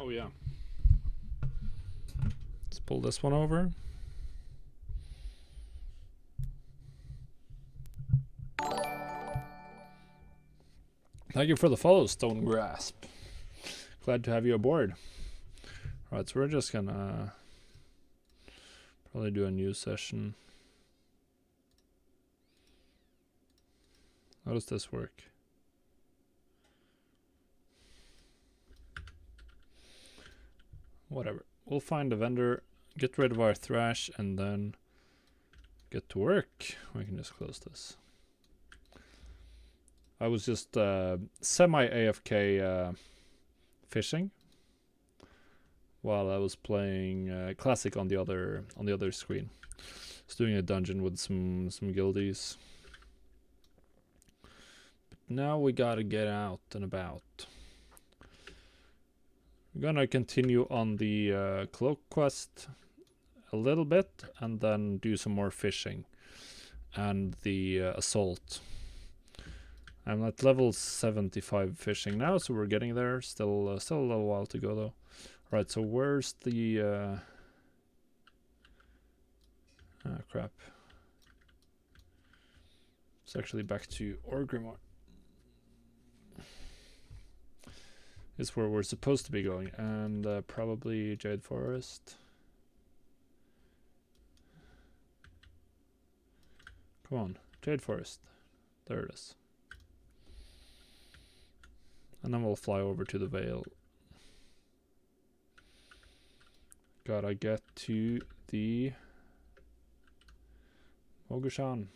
Oh yeah. Let's pull this one over. Thank you for the follow, Stone Grasp. Glad to have you aboard. Alright, so we're just gonna probably do a new session. How does this work? Whatever. We'll find a vendor, get rid of our thrash, and then get to work. We can just close this. I was just semi-AFK fishing while I was playing Classic on the other screen. Just doing a dungeon with some guildies. But now we gotta get out and about. We're gonna continue on the cloak quest a little bit and then do some more fishing and the assault. I'm at level 75 fishing now, so we're getting there. Still a little while to go though. Right, so where's the crap. It's actually back to Orgrimmar. Is where we're supposed to be going, and probably Jade Forest. Come on, Jade Forest. There it is. And then we'll fly over to the Vale. Gotta get to the Mogushan.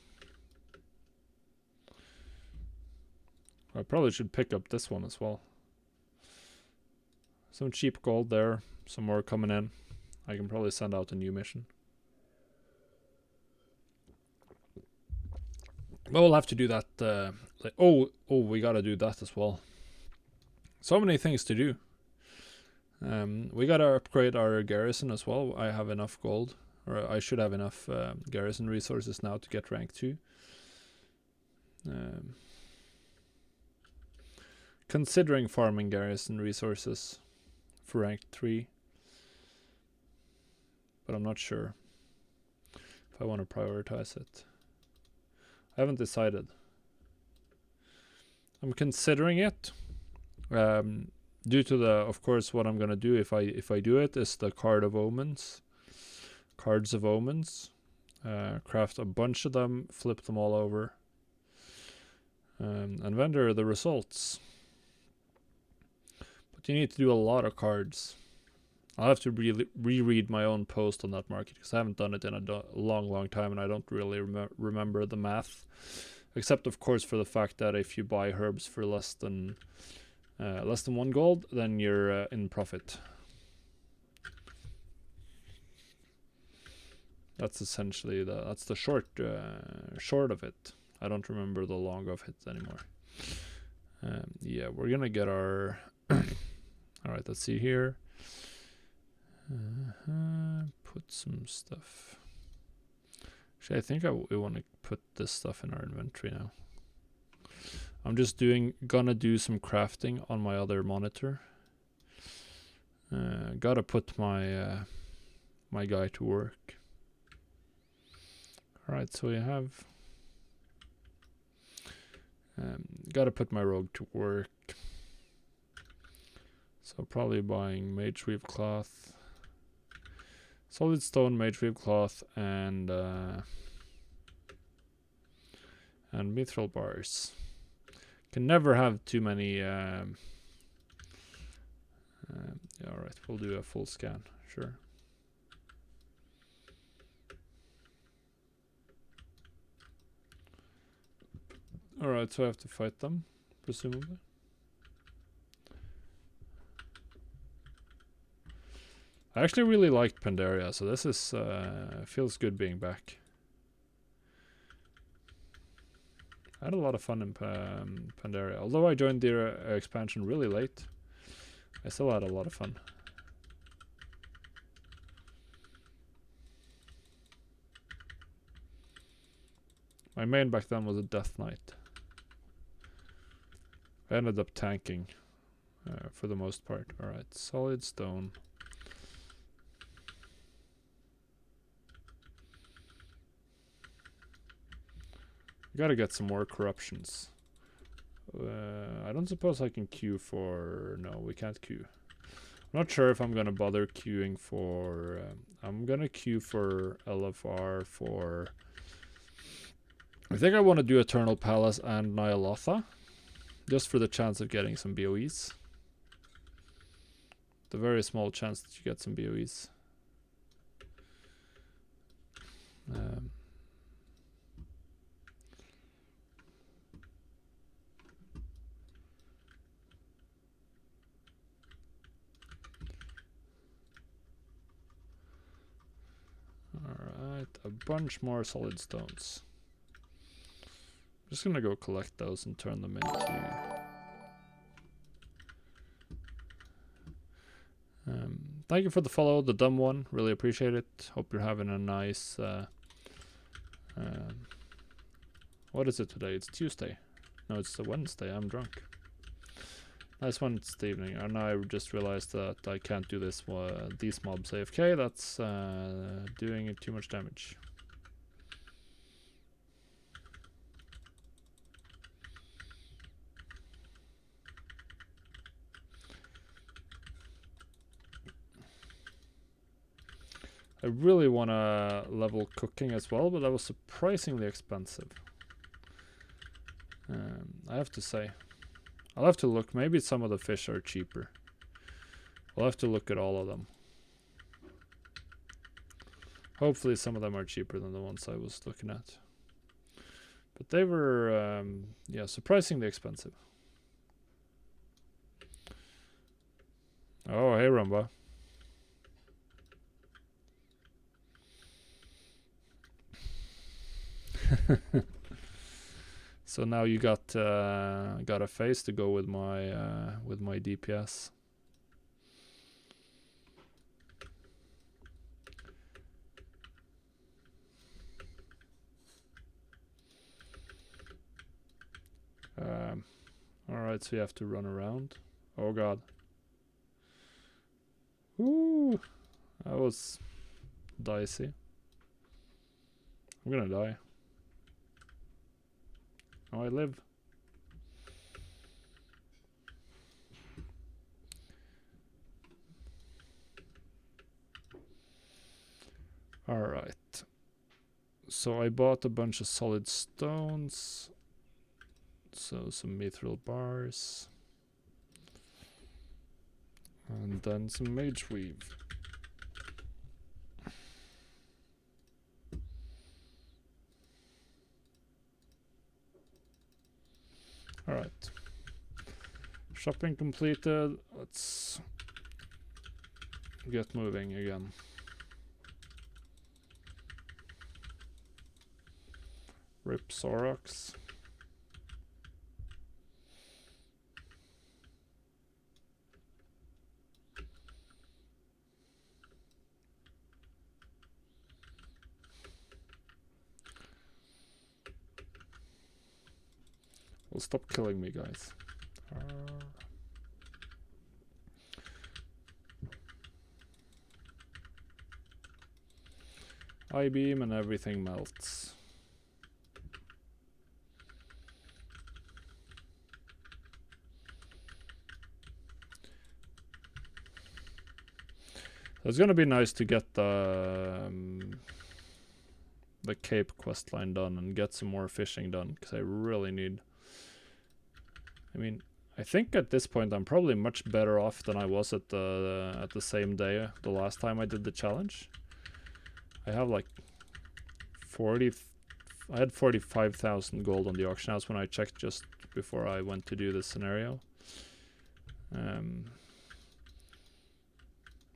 I probably should pick up this one as well. Some cheap gold there, some more coming in. I can probably send out a new mission. But we'll have to do that. Oh, we gotta do that as well. So many things to do. We gotta upgrade our garrison as well. I have enough gold, or I should have enough garrison resources now to get rank 2. Considering farming garrison resources for rank 3, but I'm not sure if I want to prioritize it. I haven't decided. I'm considering it. Due to the, of course, what I'm gonna do if I do it is the cards of omens. Craft a bunch of them, flip them all over, and render the results. But you need to do a lot of cards. I'll have to reread my own post on that market because I haven't done it in a long time, and I don't really remember the math, except of course for the fact that if you buy herbs for less than 1 gold, then you're in profit. That's essentially that's the short of it. I don't remember the long of it anymore. Yeah, we're gonna get our. All right, let's see here. Put some stuff. Actually, I think we want to put this stuff in our inventory now. I'm just gonna do some crafting on my other monitor. Gotta put my my guy to work. All right, so we have. Gotta put my rogue to work. So probably buying mage weave cloth, solid stone mage weave cloth, and mithril bars. Can never have too many. Yeah, all right, we'll do a full scan. Sure. All right, so I have to fight them, presumably. I actually really liked Pandaria, so this is feels good being back. I had a lot of fun in Pandaria. Although I joined the expansion really late, I still had a lot of fun. My main back then was a Death Knight. I ended up tanking for the most part. Alright, solid stone. Gotta get some more corruptions. I don't suppose I can queue for... No, we can't queue. I'm not sure if I'm gonna bother queuing for... I'm gonna queue for LFR for... I think I want to do Eternal Palace and Nyalotha. Just for the chance of getting some BOEs. The very small chance that you get some BOEs. Alright, a bunch more solid stones. I'm just gonna go collect those and turn them into... thank you for the follow, the dumb one. Really appreciate it. Hope you're having a nice... what is it today? It's Tuesday. No, it's a Wednesday. I'm drunk. Nice Wednesday evening. And I just realized that I can't do this these mobs AFK. That's doing too much damage. I really want to level cooking as well, but that was surprisingly expensive. I have to say. I'll have to look. Maybe some of the fish are cheaper. We'll have to look at all of them. Hopefully some of them are cheaper than the ones I was looking at. But they were, yeah, surprisingly expensive. Oh, hey, Rumba. So now you got a face to go with my DPS. Alright, so you have to run around. Oh god. Ooh, that was dicey. I'm gonna die. Oh, I live. Alright. So I bought a bunch of solid stones. So some mithril bars. And then some mage weave. Alright. Shopping completed. Let's get moving again. Rip Sorox. Well, stop killing me, guys. I-beam and everything melts. It's gonna be nice to get the Cape quest line done and get some more fishing done, because I really need... I mean, I think at this point I'm probably much better off than I was at the same day the last time I did the challenge. I have like 40... I had 45,000 gold on the auction house when I checked just before I went to do this scenario.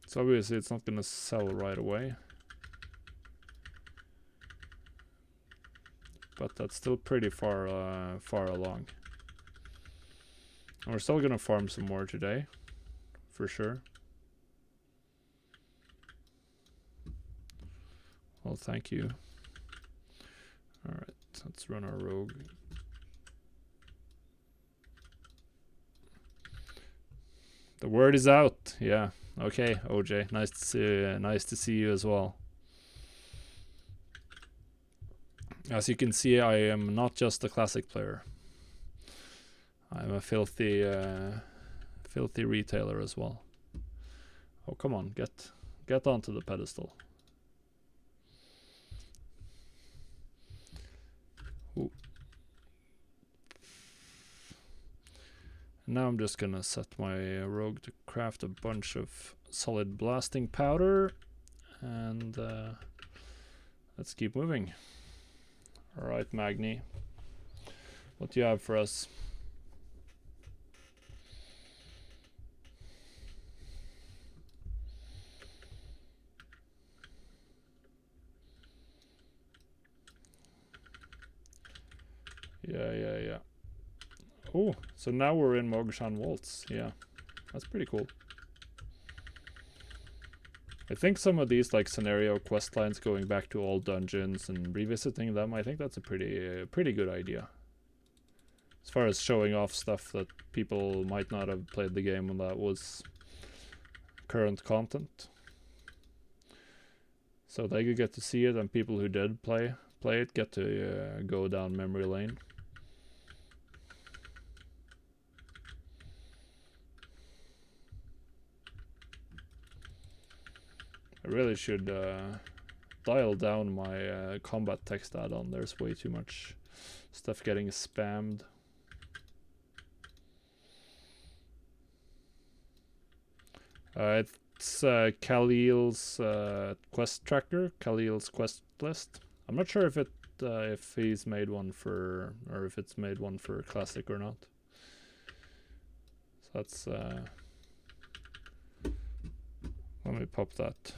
So obviously it's not gonna sell right away. But that's still pretty far along. And we're still gonna farm some more today, for sure. Well, thank you. Alright, let's run our rogue. The word is out. Yeah. Okay, OJ. Nice to see you as well. As you can see, I am not just a classic player. I'm a filthy retailer as well. Oh, come on, get onto the pedestal. Ooh. Now I'm just gonna set my rogue to craft a bunch of solid blasting powder, and let's keep moving. Alright, Magni, what do you have for us? Yeah. Oh, so now we're in Mogshan Waltz. Yeah, that's pretty cool. I think some of these like scenario quest lines going back to old dungeons and revisiting them, I think that's a pretty good idea. As far as showing off stuff that people might not have played the game when that was current content. So they could get to see it, and people who did play it get to go down memory lane. I really should dial down my combat text add-on. There's way too much stuff getting spammed. It's Khalil's quest tracker, Khalil's quest list. I'm not sure if he's made one for, or if it's made one for classic or not. So that's let me pop that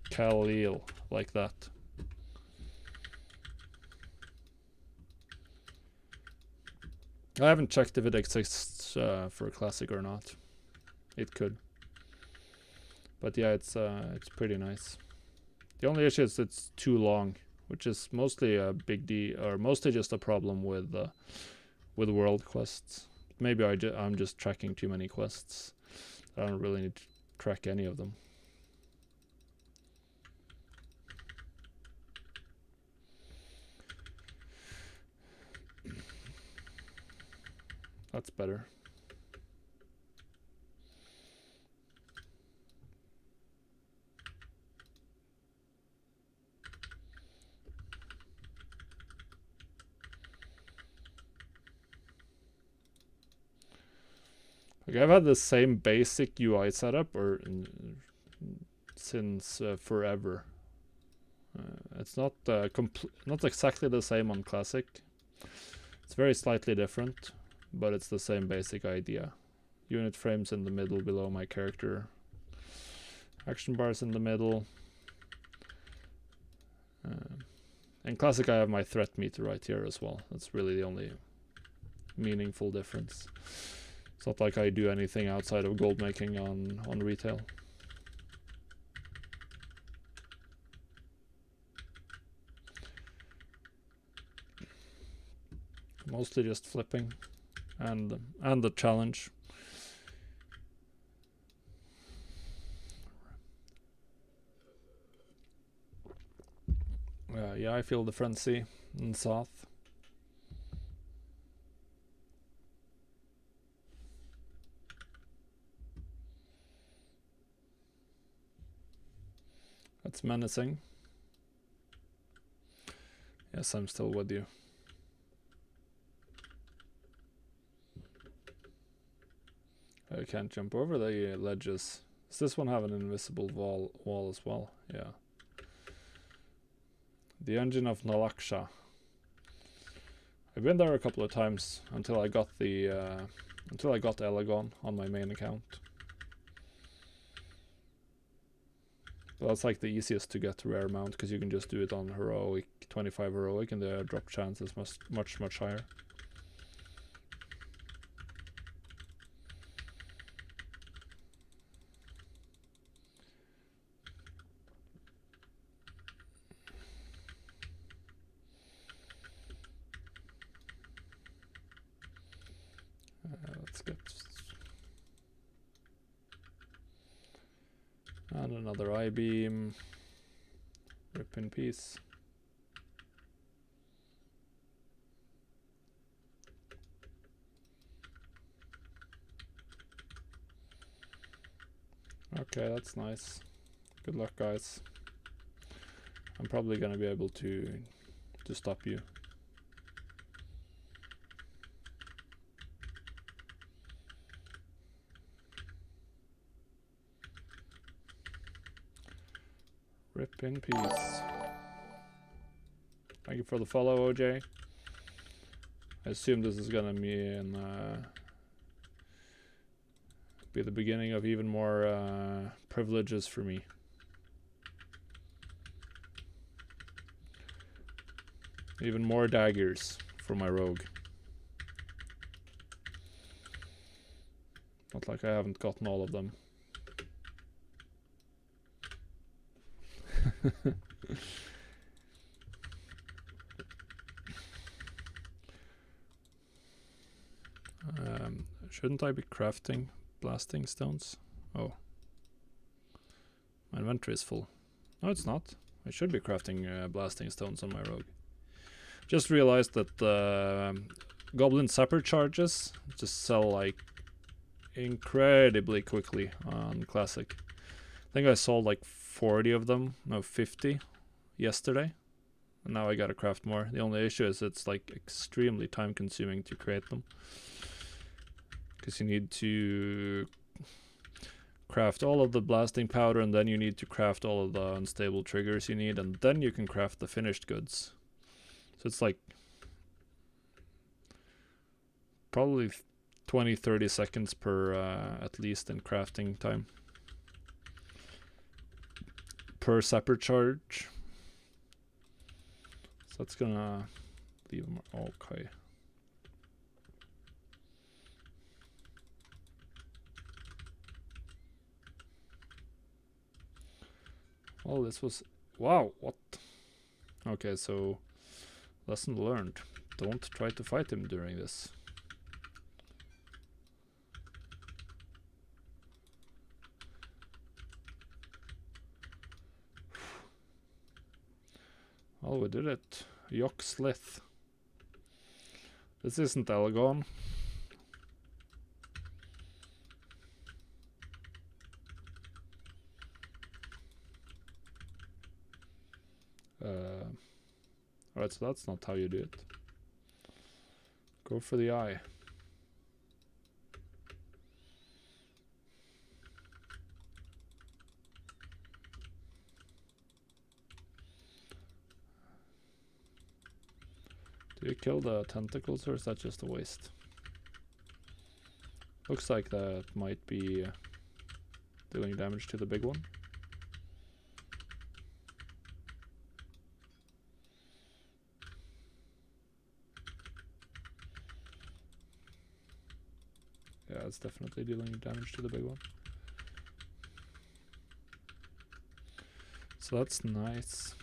Khalil like that. I haven't checked if it exists for classic or not. It could. But yeah, it's pretty nice. The only issue is it's too long, which is mostly a big deal, or mostly just a problem with world quests. Maybe I'm just tracking too many quests. I don't really need to track any of them. That's better. Okay, I've had the same basic UI setup since forever. It's not not exactly the same on classic. It's very slightly different, but it's the same basic idea. Unit frames in the middle below my character. Action bars in the middle. In classic I have my threat meter right here as well. That's really the only meaningful difference. It's not like I do anything outside of gold making on retail. Mostly just flipping and the challenge. Yeah, I feel the frenzy in South. That's menacing. Yes, I'm still with you. I can't jump over the ledges. Does this one have an invisible wall as well? Yeah. The engine of Nalaksha. I've been there a couple of times until I got the Elegon on my main account. But that's like the easiest to get rare mount, because you can just do it on heroic, 25 heroic, and the drop chance is much higher. Let's get... And another I-beam. Rip in peace. Okay, that's nice. Good luck, guys. I'm probably gonna be able to stop you. Rip in peace. Thank you for the follow, OJ. I assume this is gonna be the beginning of even more privileges for me. Even more daggers for my rogue. Not like I haven't gotten all of them. Shouldn't I be crafting blasting stones? Oh. My inventory is full. No, it's not. I should be crafting blasting stones on my rogue. Just realized that goblin sapper charges just sell like incredibly quickly on classic. I think I sold like 40 of them, no 50 yesterday. And now I gotta craft more. The only issue is it's like extremely time consuming to create them. Because you need to craft all of the blasting powder, and then you need to craft all of the unstable triggers you need, and then you can craft the finished goods. So it's like probably 20-30 seconds per at least in crafting time per sapper charge. So that's gonna leave them. Okay. Oh, this was... Wow, what? Okay, so... Lesson learned. Don't try to fight him during this. Oh, we did it. Yok Slith. This isn't Elgon. Alright, so that's not how you do it. Go for the eye. Do you kill the tentacles, or is that just a waste? Looks like that might be dealing damage to the big one. Yeah, it's definitely dealing damage to the big one. So that's nice.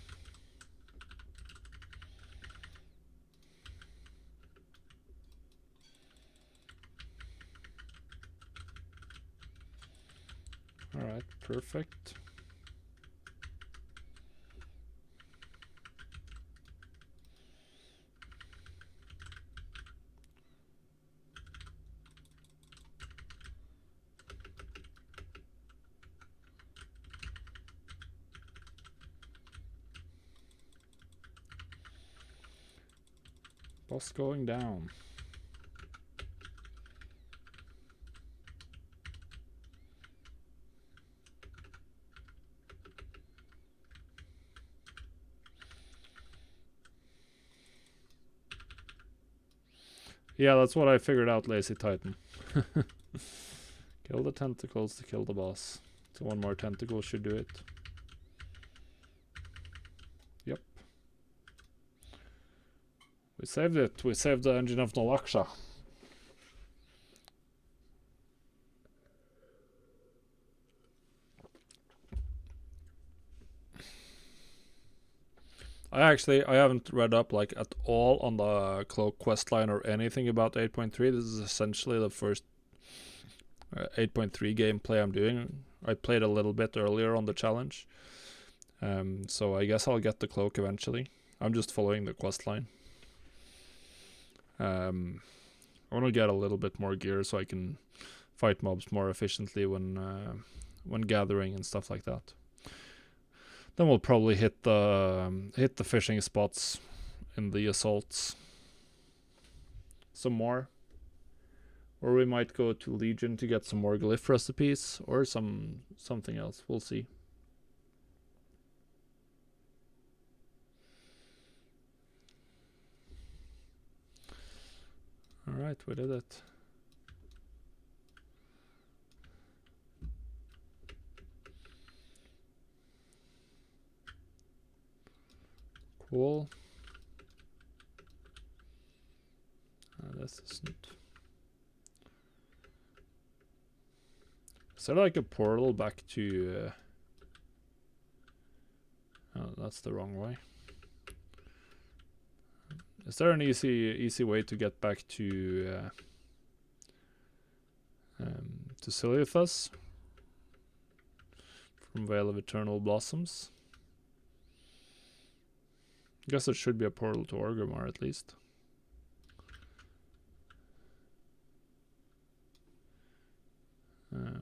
Alright, perfect. Boss going down. Yeah, that's what I figured out, Lazy Titan. Kill the tentacles to kill the boss. So one more tentacle should do it. Yep. We saved it. We saved the engine of Nalaksha. I haven't read up like at all on the Cloak questline or anything about 8.3. This is essentially the first 8.3 gameplay I'm doing. I played a little bit earlier on the challenge. So I guess I'll get the cloak eventually. I'm just following the quest line. I want to get a little bit more gear so I can fight mobs more efficiently when gathering and stuff like that. Then we'll probably hit the fishing spots in the assaults some more. Or we might go to Legion to get some more glyph recipes or something else. We'll see. Alright, we did it. Cool. This isn't. Is there like a portal back to... Oh, that's the wrong way. Is there an easy way to get back to Silithus from Vale of Eternal Blossoms? I guess there should be a portal to Orgrimmar at least. I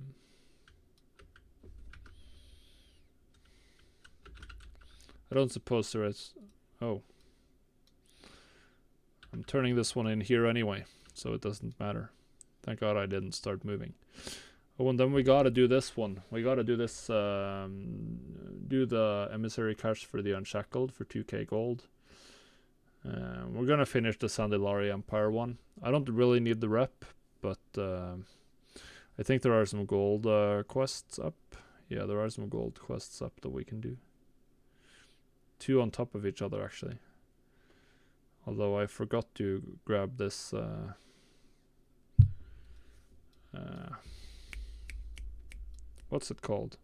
don't suppose there is... Oh. I'm turning this one in here anyway, so it doesn't matter. Thank God I didn't start moving. Oh, and then we gotta do this one. We gotta do this, do the Emissary Cache for the Unshackled for 2k gold. We're gonna finish the Sandalari Empire one. I don't really need the rep, but I think there are some gold quests up. Yeah, there are some gold quests up that we can do. 2 on top of each other, actually. Although I forgot to grab this what's it called?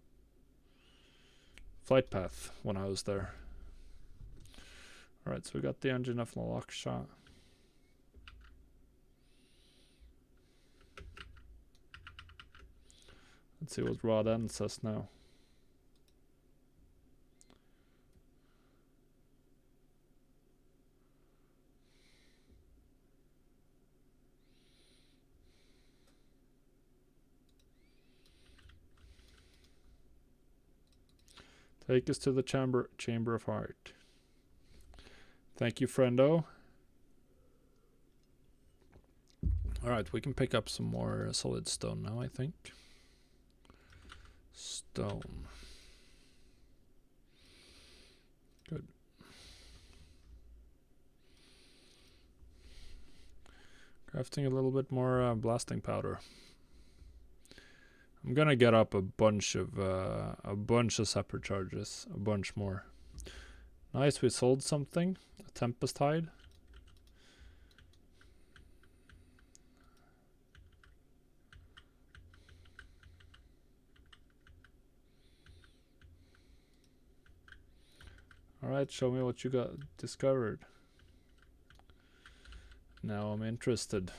Flight path when I was there. Alright, so we got the engine of Nalaksha. Let's see what Rod N says now. Take us to the Chamber of Heart. Thank you, friendo. Alright, we can pick up some more solid stone now, I think. Stone. Good. Crafting a little bit more blasting powder. I'm gonna get up a bunch of separate charges, a bunch more. Nice, we sold something. A Tempest Hide. Alright, show me what you got discovered. Now I'm interested.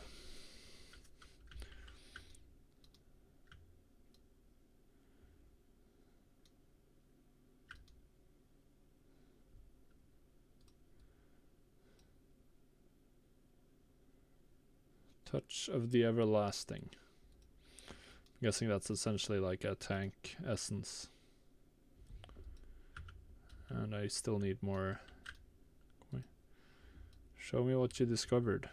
Touch of the Everlasting. I'm guessing that's essentially like a tank essence. And I still need more. Show me what you discovered.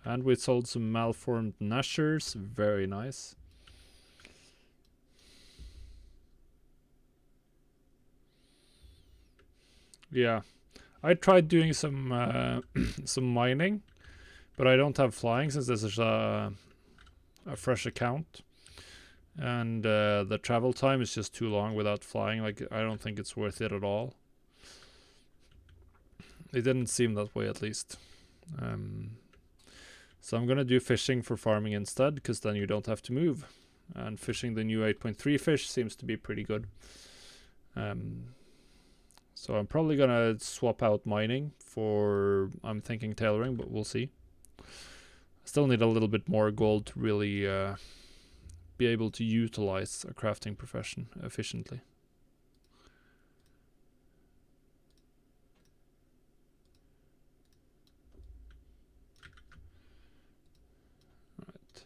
And we sold some malformed Nashers. Very nice. Yeah. I tried doing some some mining. But I don't have flying since this is a fresh account. And the travel time is just too long without flying. Like, I don't think it's worth it at all. It didn't seem that way, at least. So I'm going to do fishing for farming instead, because then you don't have to move. And fishing the new 8.3 fish seems to be pretty good. So I'm probably going to swap out mining for, I'm thinking tailoring, but we'll see. Still need a little bit more gold to really be able to utilize a crafting profession efficiently. Right.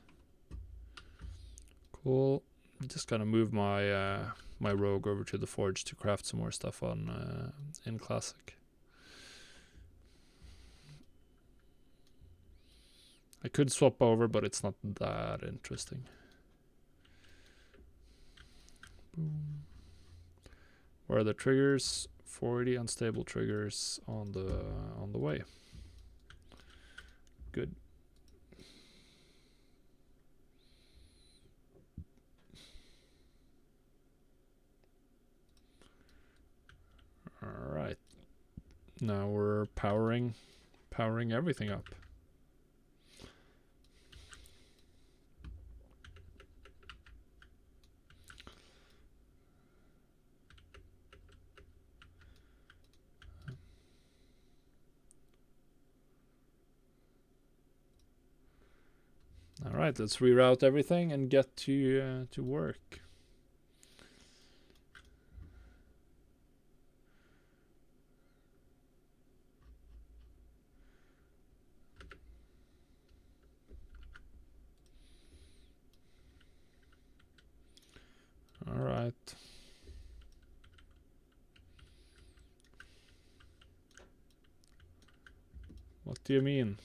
Cool. I'm just gonna move my my rogue over to the forge to craft some more stuff on in classic. I could swap over, but it's not that interesting. Boom. Where are the triggers? 40 unstable triggers on the way. Good. All right. Now we're powering everything up. All right, let's reroute everything and get to work. All right. What do you mean?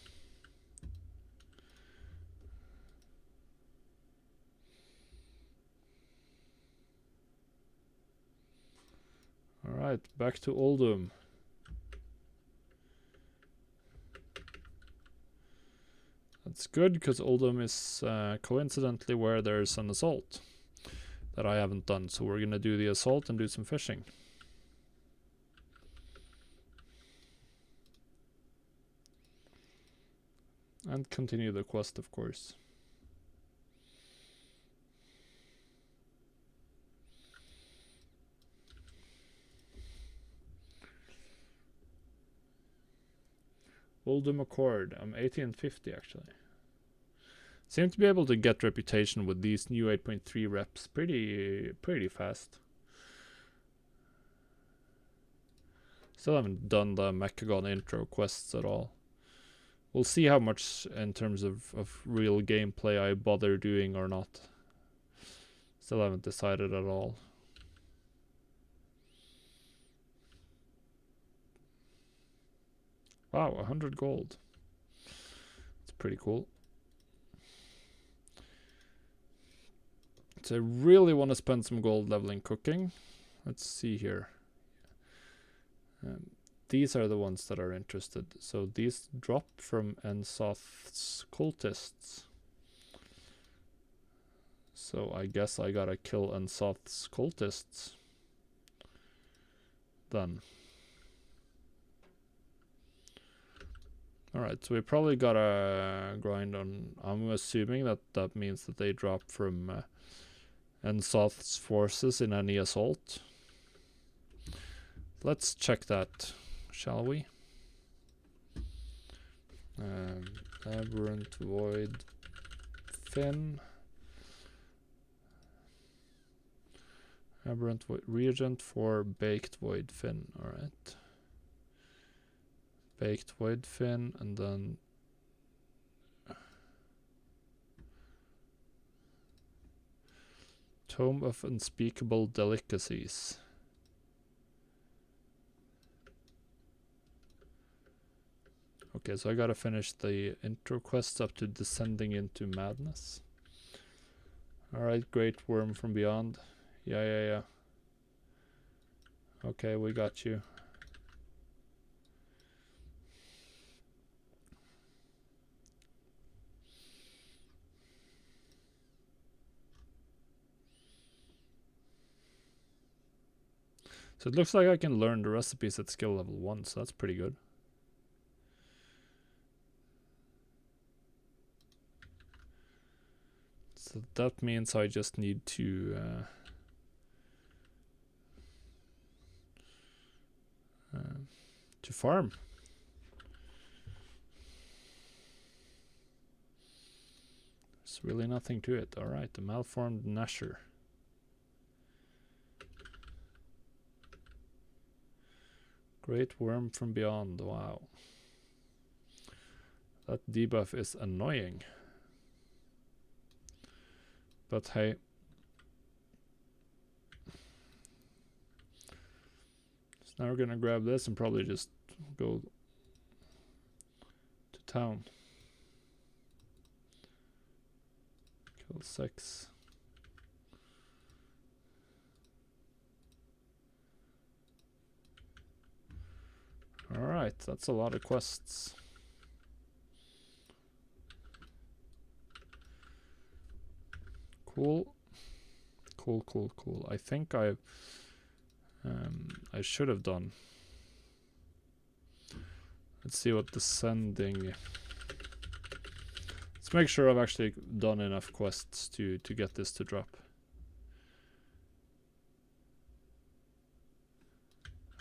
All right, back to Oldham. That's good, because Oldham is coincidentally where there's an assault that I haven't done. So we're gonna do the assault and do some fishing. And continue the quest, of course. Oldham Accord. I'm 1850 actually. Seem to be able to get reputation with these new 8.3 reps pretty fast. Still haven't done the Mechagon intro quests at all. We'll see how much in terms of real gameplay I bother doing or not. Still haven't decided at all. Wow, 100 gold. It's pretty cool. So I really want to spend some gold leveling cooking. Let's see here. These are the ones that are interested. So these drop from Ensoth's cultists. So I guess I gotta kill Ensoth's cultists. Done. Alright, so we probably gotta grind on... I'm assuming that means that they drop from Ensoth's forces in any assault. Let's check that, shall we? Aberrant Void Fin. Aberrant Void reagent for Baked Void Fin. Alright. Baked Void Fin, and then Tome of Unspeakable Delicacies. Okay, so I gotta finish the intro quest up to Descending into Madness. Alright, Great Worm from Beyond. Yeah. Okay, we got you. So it looks like I can learn the recipes at skill level 1, so that's pretty good. So that means I just need to farm. So really nothing to it. Alright, the malformed Nasher. Great worm from beyond, wow. That debuff is annoying. But hey. So now we're gonna grab this and probably just go to town. Kill 6. Alright, that's a lot of quests. Cool. Cool. I think I should have done. Let's see what descending. Let's make sure I've actually done enough quests to get this to drop.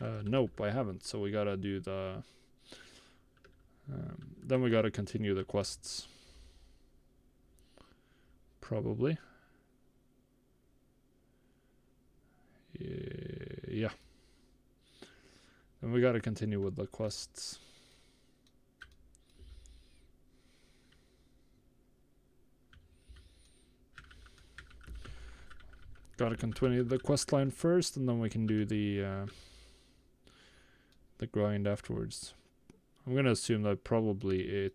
Nope, I haven't. So we gotta do the. Then we gotta continue the quests. Probably. Yeah. Then we gotta continue with the quests. Gotta continue the quest line first, and then we can do the grind afterwards. I'm gonna assume that probably it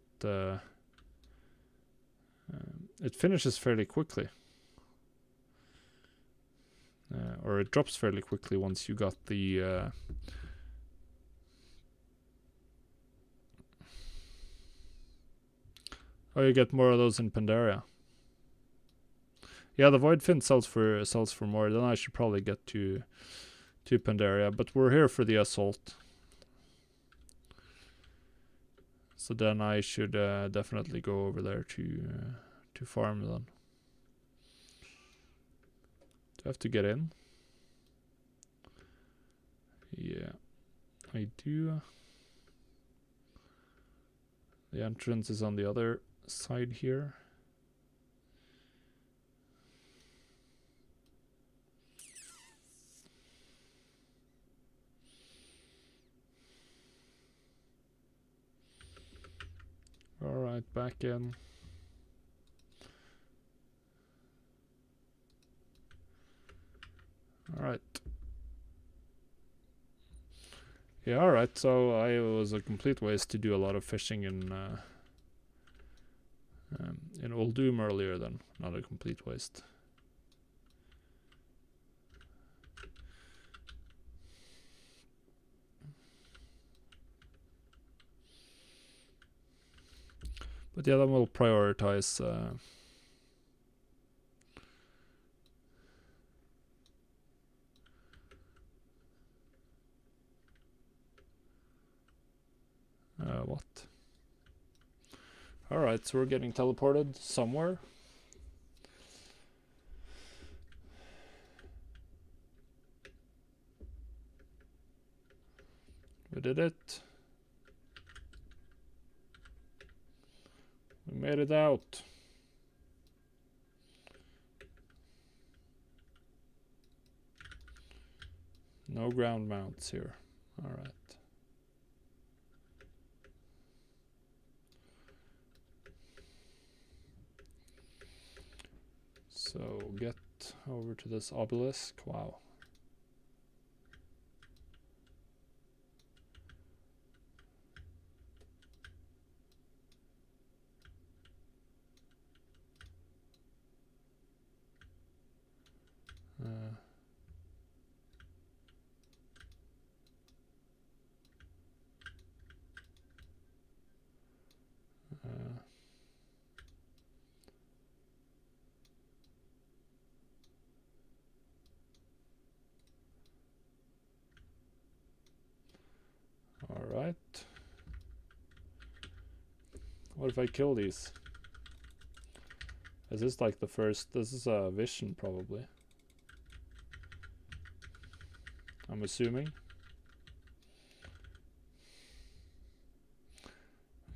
finishes fairly quickly. Or it drops fairly quickly once you got the oh, you get more of those in Pandaria. Yeah, the Void Fin sells for more. Then I should probably get to Pandaria, but we're here for the assault. So then I should definitely go over there to farm then. Do I have to get in? Yeah, I do. The entrance is on the other side here. Alright, back in. Alright. Yeah, alright, so it was a complete waste to do a lot of fishing in Old Doom earlier then. Not a complete waste. But yeah, then we'll prioritize what? Alright, so we're getting teleported somewhere. We did it. We made it out. No ground mounts here. Alright. So get over to this obelisk. Wow. Alright. What if I kill these? Is this like the first? This is a vision probably. I'm assuming.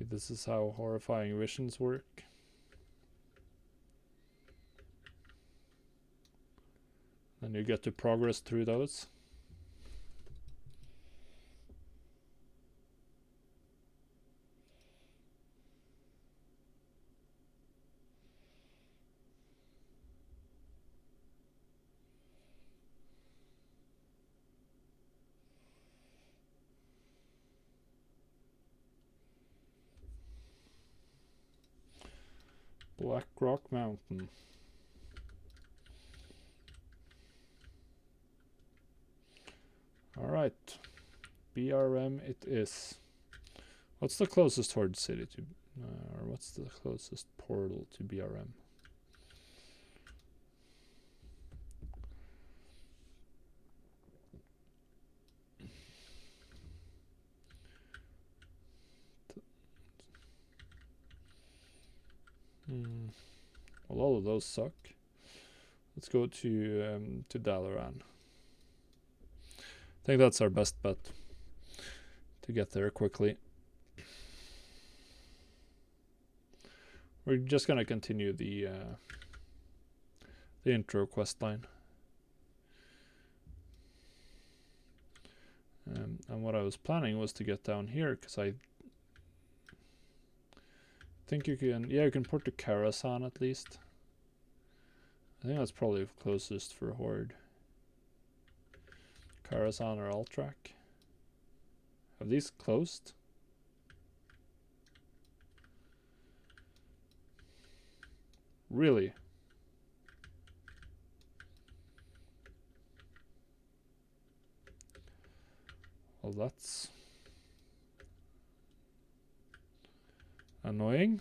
This is how horrifying visions work. And you get to progress through those. Black Rock Mountain. Alright. BRM it is. What's the closest horde city to... or what's the closest portal to BRM? Well, all of those suck. Let's go to Dalaran. I think that's our best bet to get there quickly. We're just gonna continue the intro quest line. And what I was planning was to get down here, because I think you can, yeah, you can port to Karasan at least. I think that's probably closest for Horde. Karasan or Altrak. Have these closed? Really? Well, that's annoying.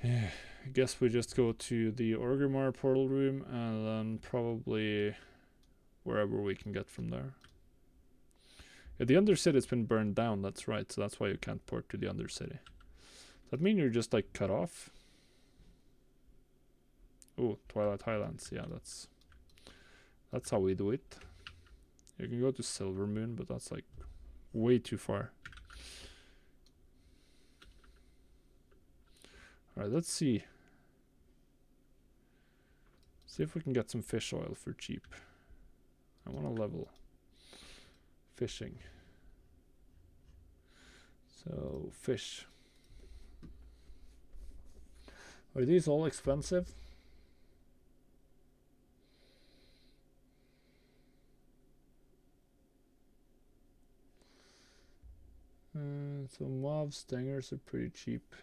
Yeah, I guess we just go to the Orgrimmar portal room and then probably wherever we can get from there. Yeah, the Undercity's been burned down, that's right, so that's why you can't port to the Undercity. Does that mean you're just like cut off? Oh, Twilight Highlands, yeah, that's how we do it. You can go to Silvermoon, but that's like way too far. Alright, let's see. See if we can get some fish oil for cheap. I want to level fishing. So, fish. Are these all expensive? So mauve stingers are pretty cheap.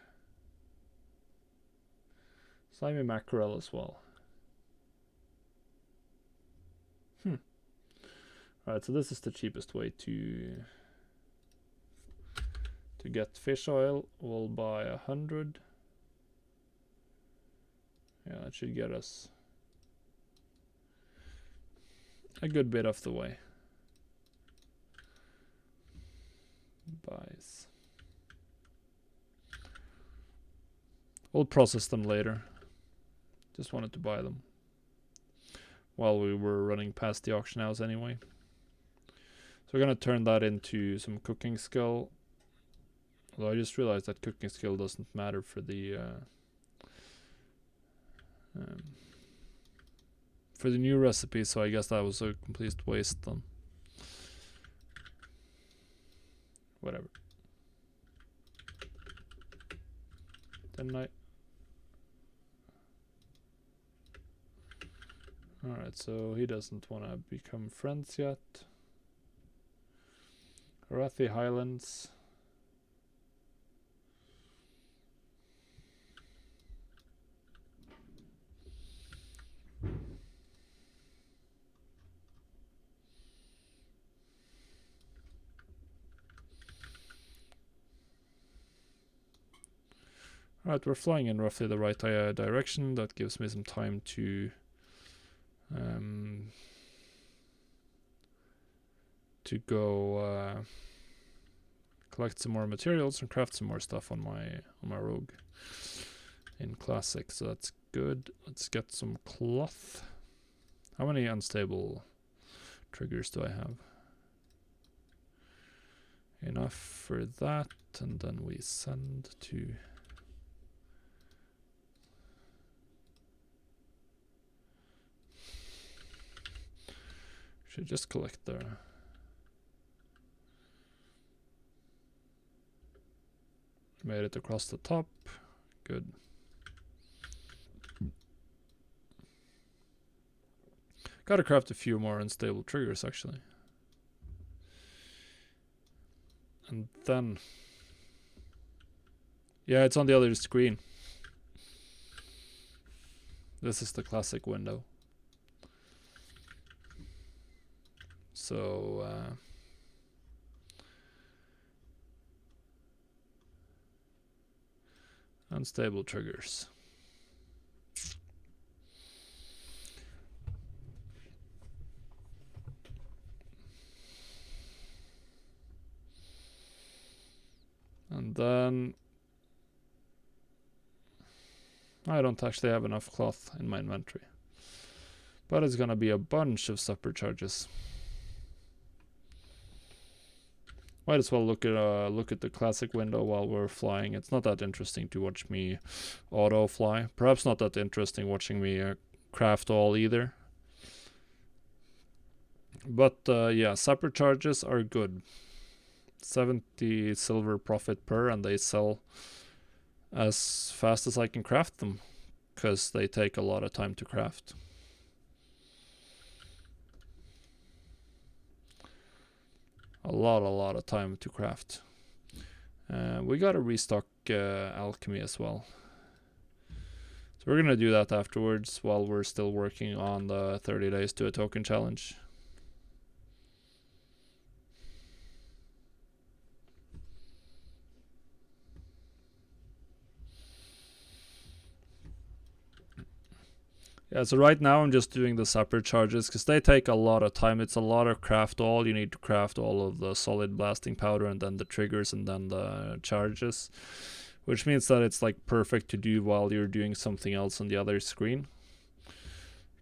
Slimy mackerel as well. Alright, so this is the cheapest way to get fish oil. We'll buy 100. Yeah, that should get us a good bit of the way. Buys. We'll process them later. Just wanted to buy them while we were running past the auction house anyway. So we're gonna turn that into some cooking skill. Although I just realized that cooking skill doesn't matter for the new recipe, so I guess that was a complete waste then. Whatever. Didn't I? Alright, so he doesn't want to become friends yet. Arathi Highlands. Alright, we're flying in roughly the right direction. That gives me some time to go collect some more materials and craft some more stuff on my rogue in classic, so that's good. Let's get some cloth. How many unstable triggers do I have? Enough for that, and then we send to... Should just collect there. Made it across the top. Good. Gotta craft a few more unstable triggers, actually. And then... Yeah, it's on the other screen. This is the classic window. So... unstable triggers. And then I don't actually have enough cloth in my inventory, but it's gonna be a bunch of supercharges. Might as well look at the classic window while we're flying. It's not that interesting to watch me auto fly. Perhaps not that interesting watching me craft all either. But yeah, supercharges are good. 70 silver profit per, and they sell as fast as I can craft them, because they take a lot of time to craft. A lot of time to craft. We gotta restock alchemy as well. So we're gonna do that afterwards while we're still working on the 30 days to a token challenge. Yeah, so right now I'm just doing the supercharges because they take a lot of time. It's a lot of craft all. You need to craft all of the solid blasting powder and then the triggers and then the charges, which means that it's like perfect to do while you're doing something else on the other screen,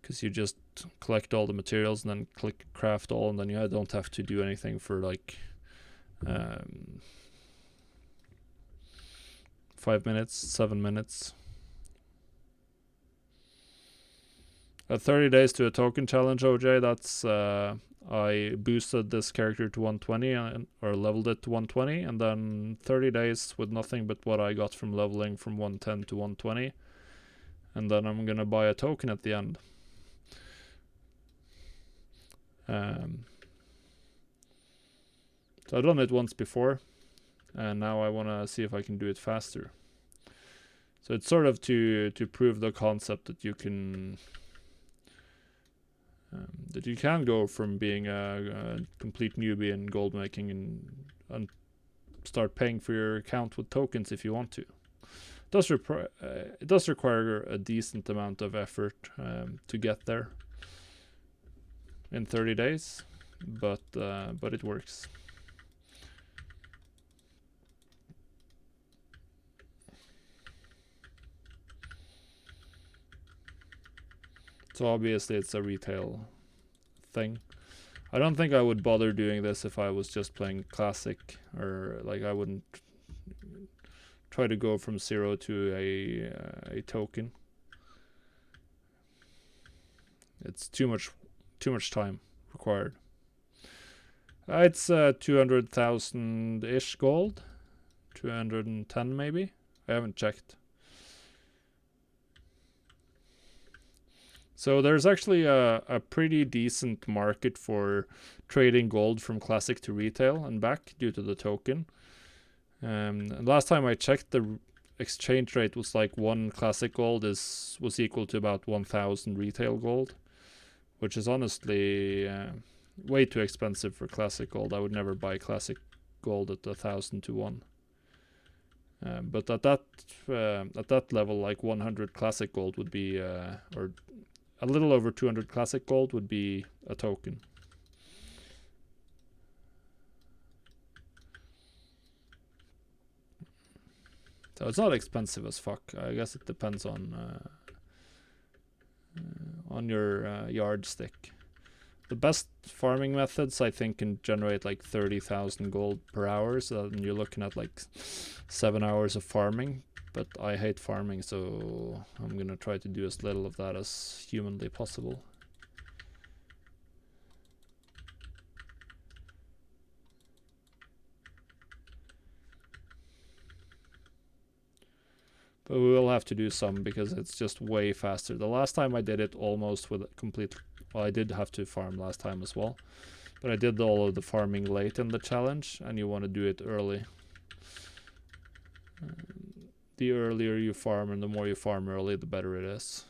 because you just collect all the materials and then click craft all, and then you don't have to do anything for like 5 minutes, 7 minutes. 30 days to a token challenge, OJ, that's I boosted this character to 120 or leveled it to 120, and then 30 days with nothing but what I got from leveling from 110 to 120, and then I'm gonna buy a token at the end. So I've done it once before, and now I want to see if I can do it faster. So it's sort of to prove the concept that you can go from being a complete newbie in gold making and start paying for your account with tokens if you want to. It does require a decent amount of effort to get there in 30 days, but it works. So obviously it's a retail thing. I don't think I would bother doing this if I was just playing classic, or like I wouldn't try to go from 0 to a token. It's too much time required. It's 200,000-ish gold, 210 maybe. I haven't checked. So there's actually a pretty decent market for trading gold from classic to retail and back due to the token. And last time I checked, the exchange rate was like 1 classic gold was equal to about 1,000 retail gold, which is honestly way too expensive for classic gold. I would never buy classic gold at 1,000 to 1. But at that level, like 100 classic gold would be, or a little over 200 classic gold would be a token. So it's not expensive as fuck. I guess it depends on your yardstick. the best farming methods I think can generate like 30,000 gold per hour, so then you're looking at like 7 hours of farming. But I hate farming, so I'm gonna try to do as little of that as humanly possible. But we will have to do some because it's just way faster. The last time I did it almost with a complete... Well, I did have to farm last time as well. But I did all of the farming late in the challenge, and you want to do it early. The earlier you farm and the more you farm early, the better it is.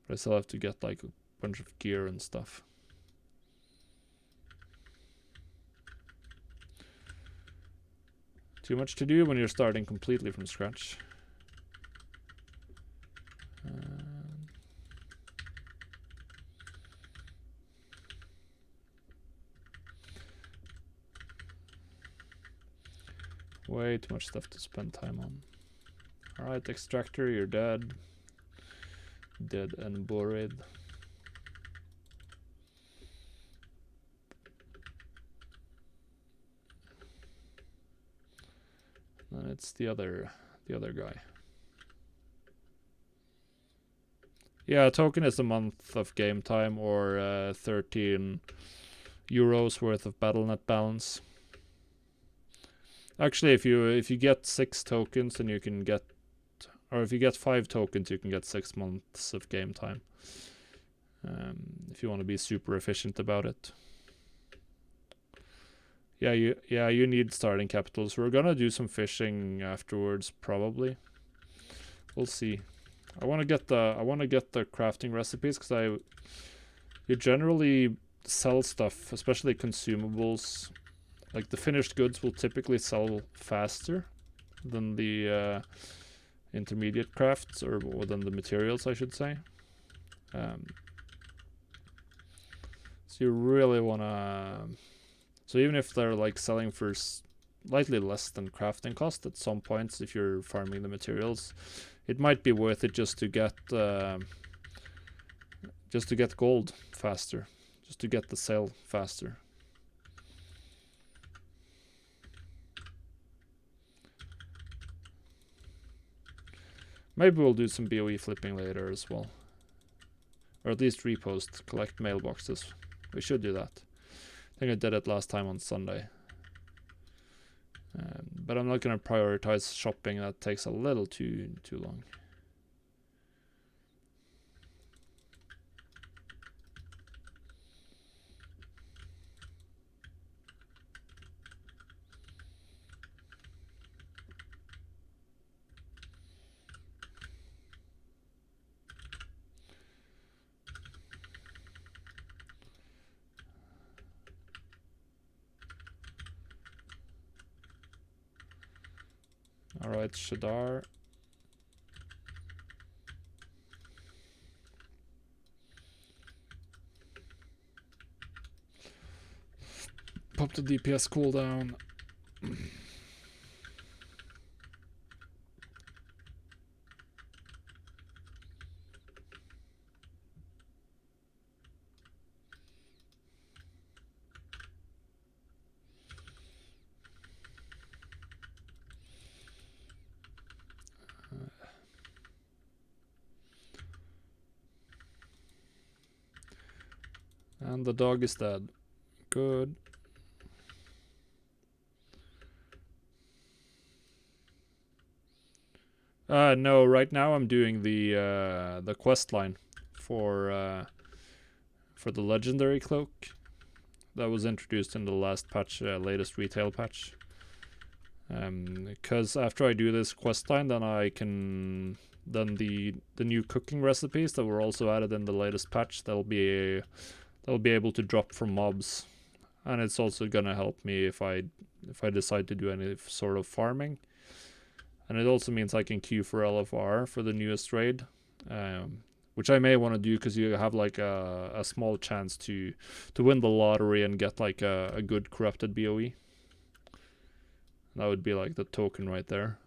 But I still have to get like a bunch of gear and stuff. Too much to do when you're starting completely from scratch. Way too much stuff to spend time on. Alright, extractor, you're dead. Dead and buried. And it's the other guy. Yeah, a token is a month of game time, or 13 euros worth of BattleNet balance. Actually, if you get 6 tokens, then you can get, or if you get 5 tokens, you can get 6 months of game time. If you want to be super efficient about it. Yeah, you need starting capitals. We're gonna do some fishing afterwards, probably. We'll see. I want to get the crafting recipes because you generally sell stuff, especially consumables. Like the finished goods will typically sell faster than the intermediate crafts, or than the materials, I should say. So you really wanna. So even if they're like selling for slightly less than crafting cost at some points, if you're farming the materials, it might be worth it just to get gold faster, just to get the sale faster. Maybe we'll do some BOE flipping later as well, or at least repost, collect mailboxes. We should do that. I think I did it last time on Sunday. But I'm not going to prioritize shopping. That takes a little too long. Alright, Shadar. Pop the DPS cooldown. And the dog is dead. Good. No, right now I'm doing the quest line for the legendary cloak that was introduced in the last patch, latest retail patch. Because after I do this quest line, then I can the new cooking recipes that were also added in the latest patch, they'll be able to drop from mobs, and it's also gonna help me if I decide to do any sort of farming. And it also means I can queue for LFR for the newest raid, which I may want to do because you have like a small chance to win the lottery and get like a good corrupted BOE. That would be like the token right there.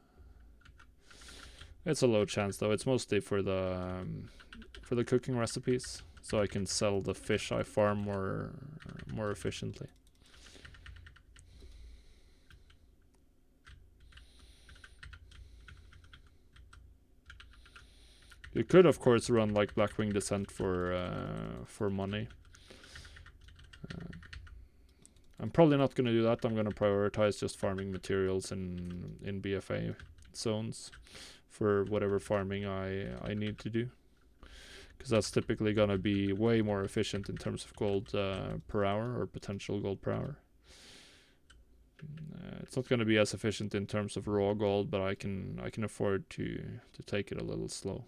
It's a low chance though. It's mostly for the cooking recipes. so I can sell the fish I farm more efficiently. You could, of course, run like Blackwing Descent for money. I'm probably not going to do that. I'm going to prioritize just farming materials in BFA zones for whatever farming I need to do, because that's typically going to be way more efficient in terms of gold per hour, or potential gold per hour. It's not going to be as efficient in terms of raw gold, but I can afford to take it a little slow.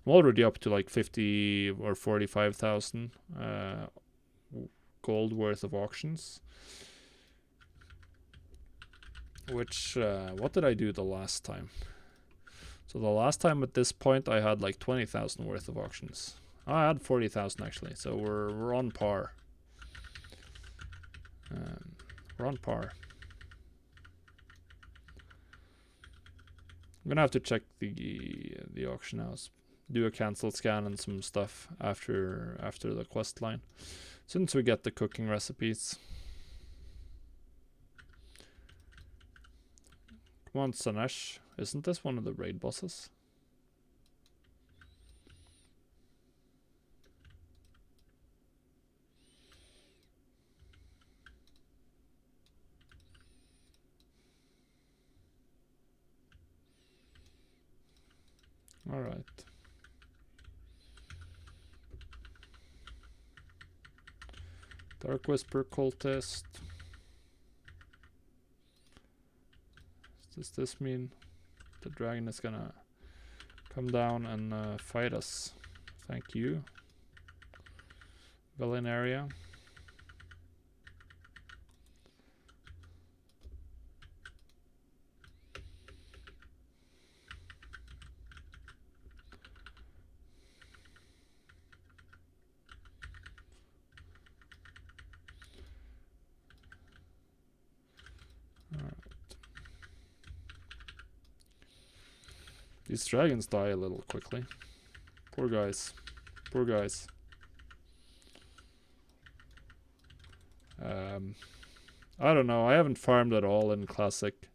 I'm already up to like 50 or 45,000 gold worth of auctions, which what did I do the last time? So the last time at this point I had like 20,000 worth of auctions. Oh, I had 40,000 actually, so we're on par. We're on par. I'm gonna have to check the auction house, do a cancel scan and some stuff after the quest line, since we get the cooking recipes. Come on, Sanesh. Isn't this one of the raid bosses? Alright. Dark Whisper cultist. Does this mean the dragon is gonna come down and fight us? Thank you. Villain area. These dragons die a little quickly. Poor guys. Poor guys. I don't know. I haven't farmed at all in Classic.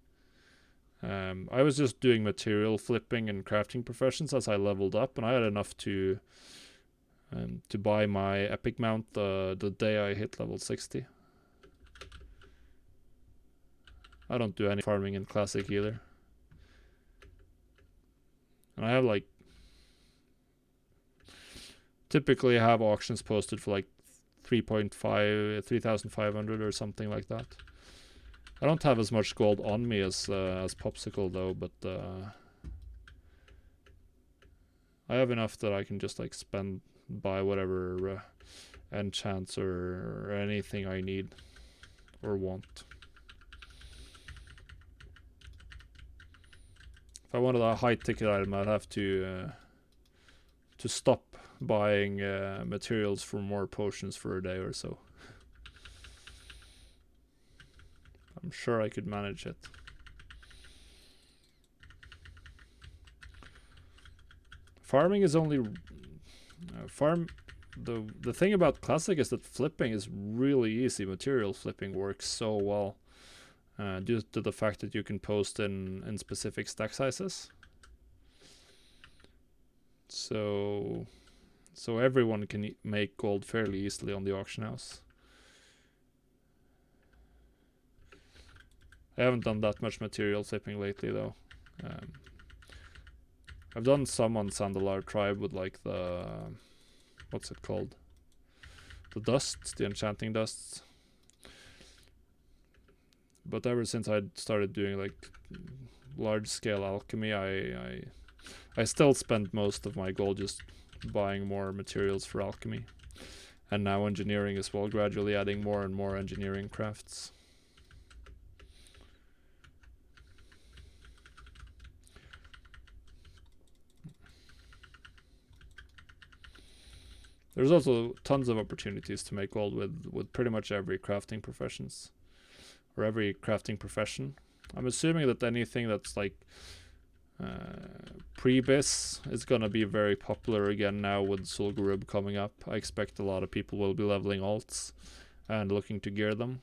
I was just doing material flipping and crafting professions as I leveled up, and I had enough to buy my epic mount the day I hit level 60. I don't do any farming in Classic either. And I have like, typically have auctions posted for like 3,500 or something like that. I don't have as much gold on me as Popsicle though, but I have enough that I can just like spend, buy whatever enchants or anything I need or want. If I wanted a high ticket item, I'd have to stop buying materials for more potions for a day or so. I'm sure I could manage it. Farming is only the thing about Classic is that flipping is really easy. Material flipping works so well due to the fact that you can post in specific stack sizes. So everyone can make gold fairly easily on the auction house. I haven't done that much material flipping lately though. I've done some on Sandalar Tribe with like the, what's it called? The dusts, the enchanting dusts. But ever since I started doing like large scale alchemy, I still spend most of my gold just buying more materials for alchemy. And now engineering as well, gradually adding more and more engineering crafts. There's also tons of opportunities to make gold with pretty much every crafting professions, or every crafting profession. I'm assuming that anything that's like Prebis is gonna be very popular again now with Solgarub coming up. I expect a lot of people will be leveling alts and looking to gear them.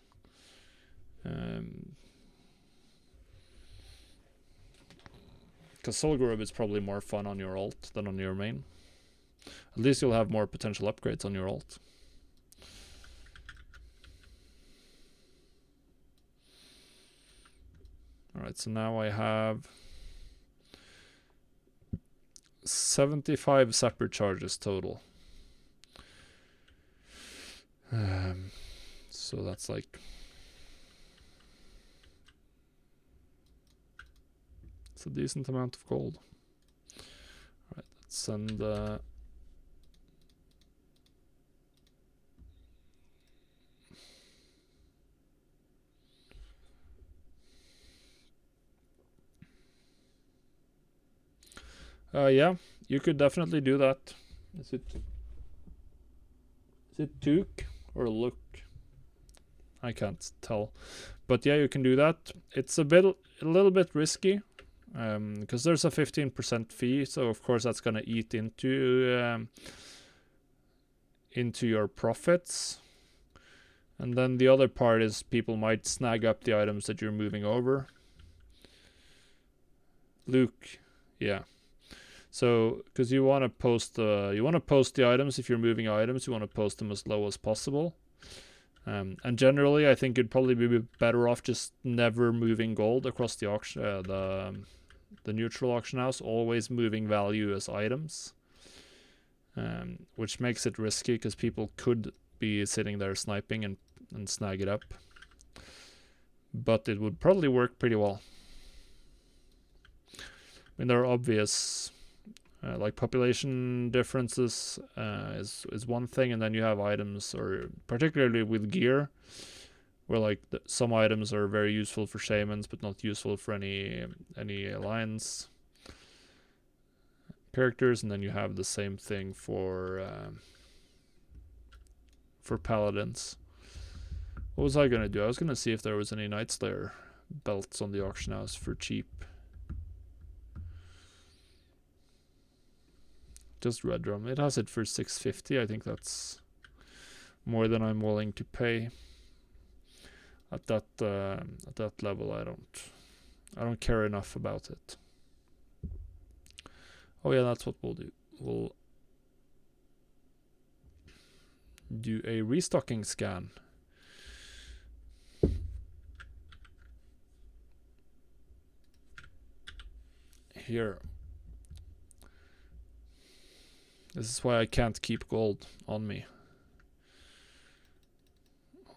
Because Solgarub is probably more fun on your alt than on your main. At least you'll have more potential upgrades on your alt. Alright, so now I have 75 separate charges total. So that's like... it's a decent amount of gold. Alright, let's send... yeah, you could definitely do that. Is it Duke or Look? I can't tell. But yeah, you can do that. It's a little bit risky. Because there's a 15% fee, so of course that's gonna eat into your profits. And then the other part is people might snag up the items that you're moving over. Luke, yeah. So, because you want to post the items. If you're moving items, you want to post them as low as possible. And generally, I think you'd probably be better off just never moving gold across the auction, the neutral auction house. Always moving value as items, which makes it risky because people could be sitting there sniping and snag it up. But it would probably work pretty well. I mean, there are obvious. Like population differences is one thing, and then you have items, or particularly with gear, where like some items are very useful for shamans but not useful for any alliance characters, and then you have the same thing for paladins. What was I gonna do? I was gonna see if there was any Night Slayer belts on the auction house for cheap. Just Red Drum. It has it for 650. I think that's more than I'm willing to pay. At that level, I don't care enough about it. Oh yeah, that's what we'll do. We'll do a restocking scan. Here. This is why I can't keep gold on me.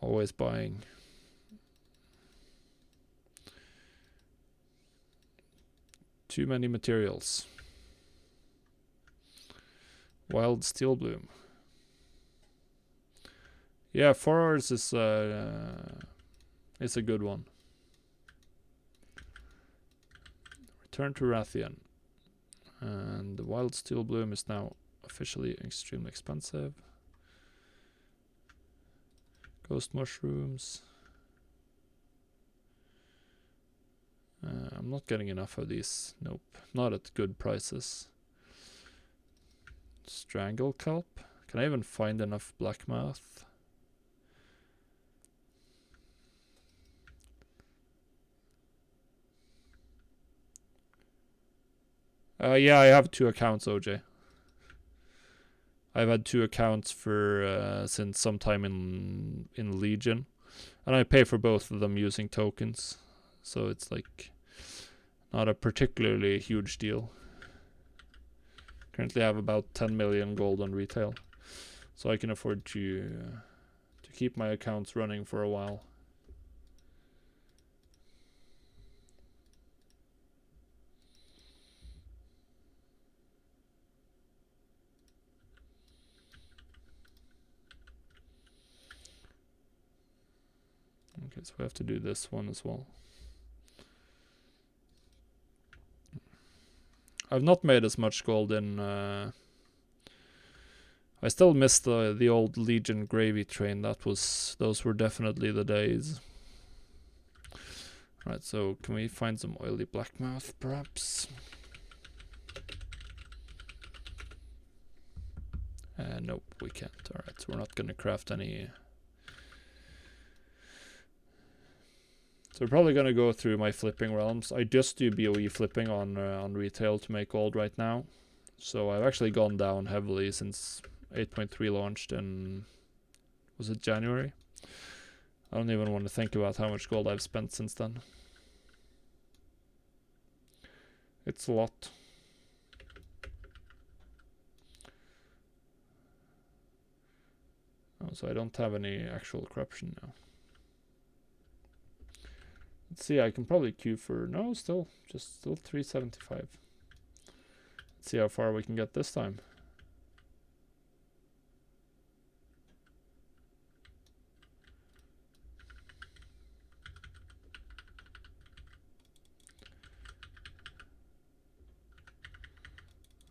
Always buying. Too many materials. Wild Steel Bloom. Yeah, 4 hours is a good one. Return to Rathian. And the Wild Steel Bloom is now officially extremely expensive. Ghost mushrooms. I'm not getting enough of these. Nope, not at good prices. Strangle kelp. Can I even find enough blackmouth? Yeah, I have 2 accounts, OJ. I've had 2 accounts for since sometime in Legion, and I pay for both of them using tokens, so it's like not a particularly huge deal. Currently I have about 10 million gold on retail, so I can afford to keep my accounts running for a while. Okay, so we have to do this one as well. I've not made as much gold in... I still miss the old Legion gravy train. Those were definitely the days. Right, so can we find some oily blackmouth, perhaps? Nope, we can't. Alright, so we're not gonna craft any. So we're probably gonna go through my flipping realms. I just do BOE flipping on retail to make gold right now. So I've actually gone down heavily since 8.3 launched in, was it January? I don't even want to think about how much gold I've spent since then. It's a lot. Oh, so I don't have any actual corruption now. Let's see, I can probably queue for, no, still 375. Let's see how far we can get this time.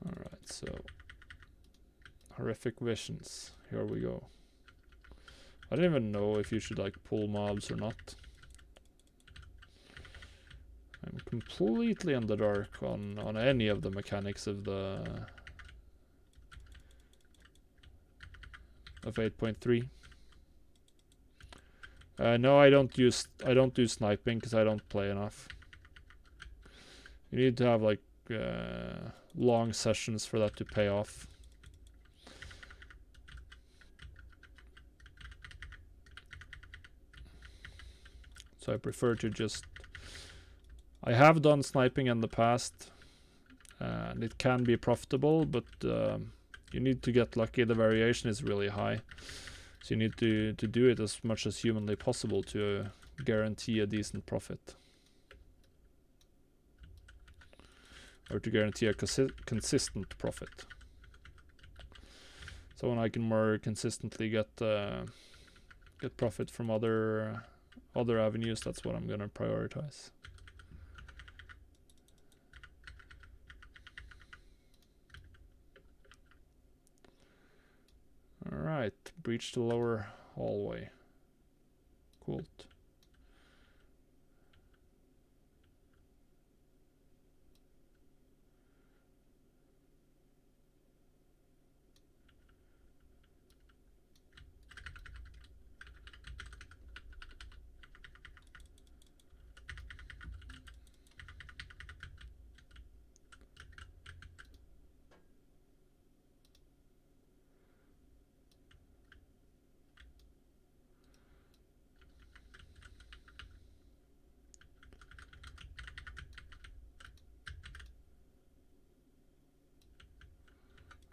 Alright, so horrific visions. Here we go. I don't even know if you should like pull mobs or not. I'm completely in the dark on any of the mechanics of 8.3. No, I don't do sniping because I don't play enough. You need to have like long sessions for that to pay off. So I prefer to just... I have done sniping in the past, and it can be profitable, but you need to get lucky. The variation is really high, so you need to do it as much as humanly possible to guarantee a decent profit. Or to guarantee a consistent profit. So when I can more consistently get profit from other avenues, that's what I'm gonna prioritize. Alright, breach the lower hallway. Cool.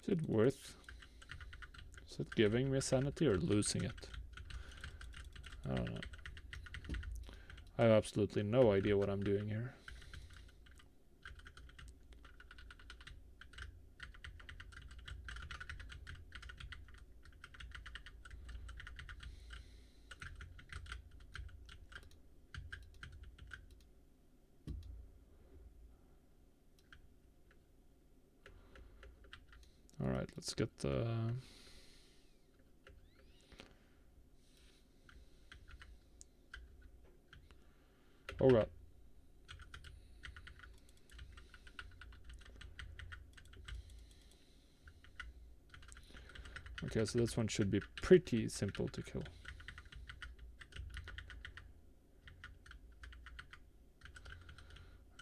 Is it worth? Is it giving me sanity or losing it? I don't know. I have absolutely no idea what I'm doing here. Alright, let's get the... Oh god. Okay, so this one should be pretty simple to kill.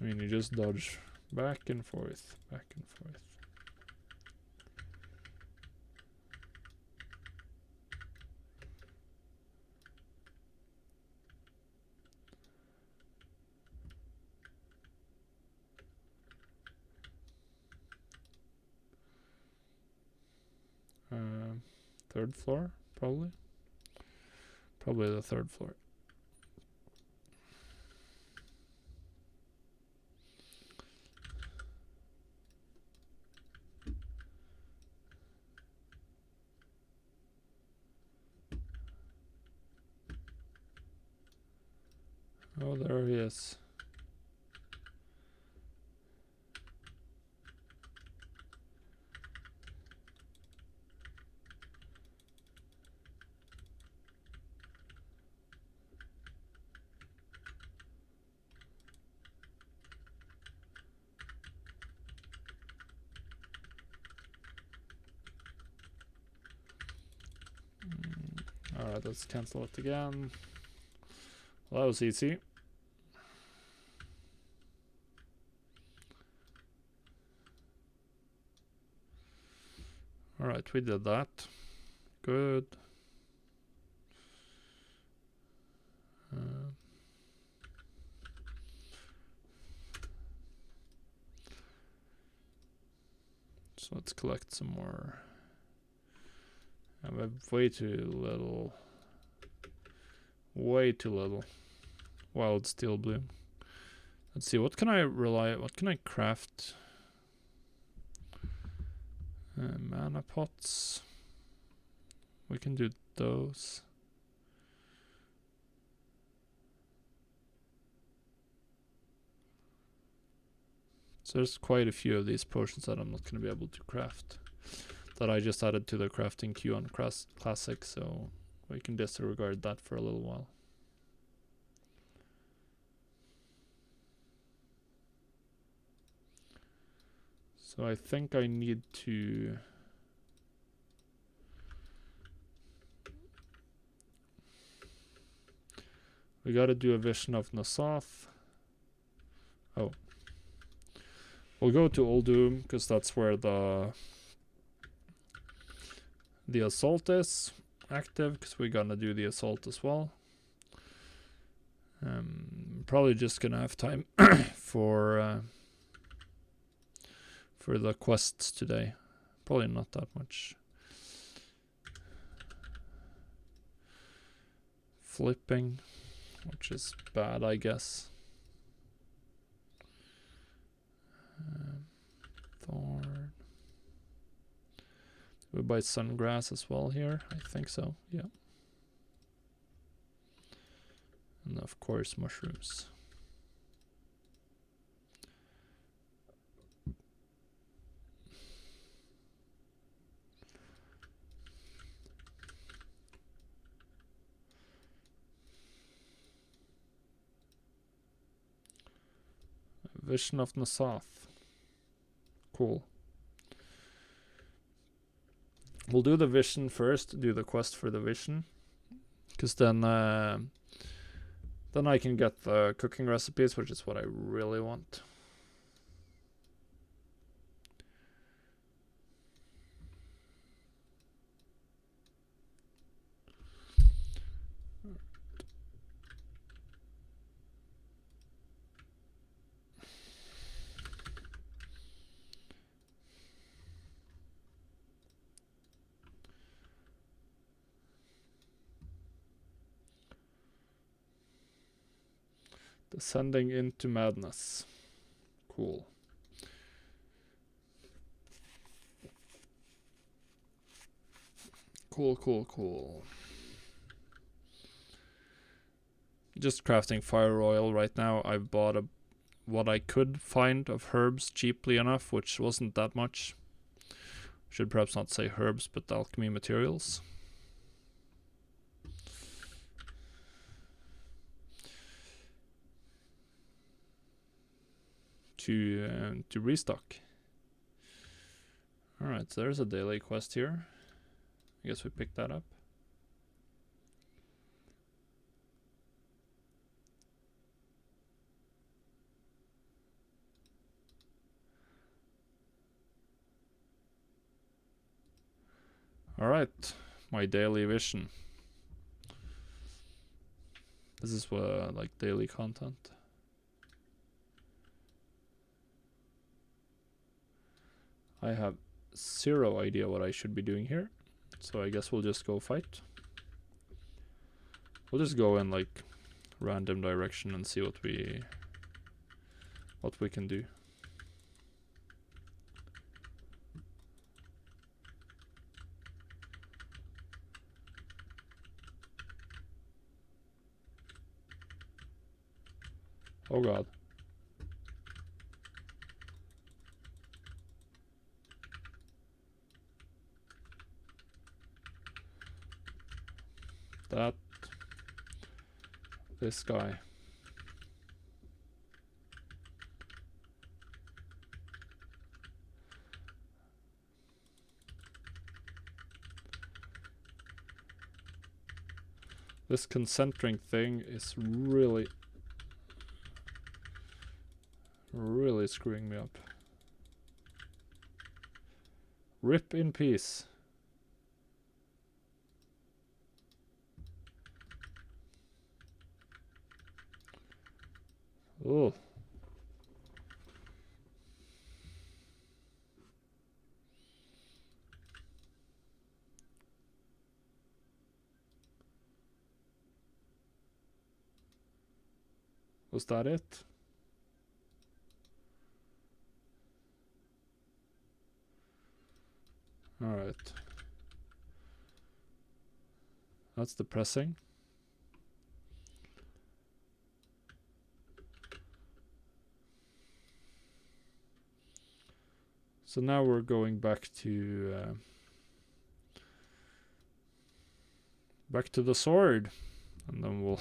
I mean, you just dodge back and forth, back and forth. Third floor, probably. Probably the third floor. Oh, there he is. Alright, let's cancel it again. Well, that was easy. Alright, we did that. Good. So let's collect some more. I have way too little. Way too little. Wild steel bloom. Let's see, what can I craft? Mana pots. We can do those. So there's quite a few of these potions that I'm not going to be able to craft. That I just added to the crafting queue on Classic, so we can disregard that for a little while. So I think I need to... We gotta do a vision of Nasath. Oh. We'll go to Uldum, because that's where the assault is active, because we're gonna do the assault as well. Probably just gonna have time for the quests today. Probably not that much. Flipping, which is bad, I guess. Thorn. We buy sungrass as well here. I think so, yeah. And of course mushrooms. Vision of Nasath. Cool. We'll do the vision first, do the quest for the vision. Because then I can get the cooking recipes, which is what I really want. Descending into madness. Cool. Cool. Just crafting fire oil right now. I've bought what I could find of herbs cheaply enough, which wasn't that much. Should perhaps not say herbs, but alchemy materials. To restock. Alright, so there's a daily quest here. I guess we pick that up. Alright, my daily vision. This is like daily content. I have zero idea what I should be doing here, so I guess we'll just go fight. We'll just go in like random direction and see what we can do. Oh god. This guy. This concentring thing is really screwing me up. Rip in peace. Oh. Was that it? All right. That's depressing. So now we're going back to the sword, and then we'll.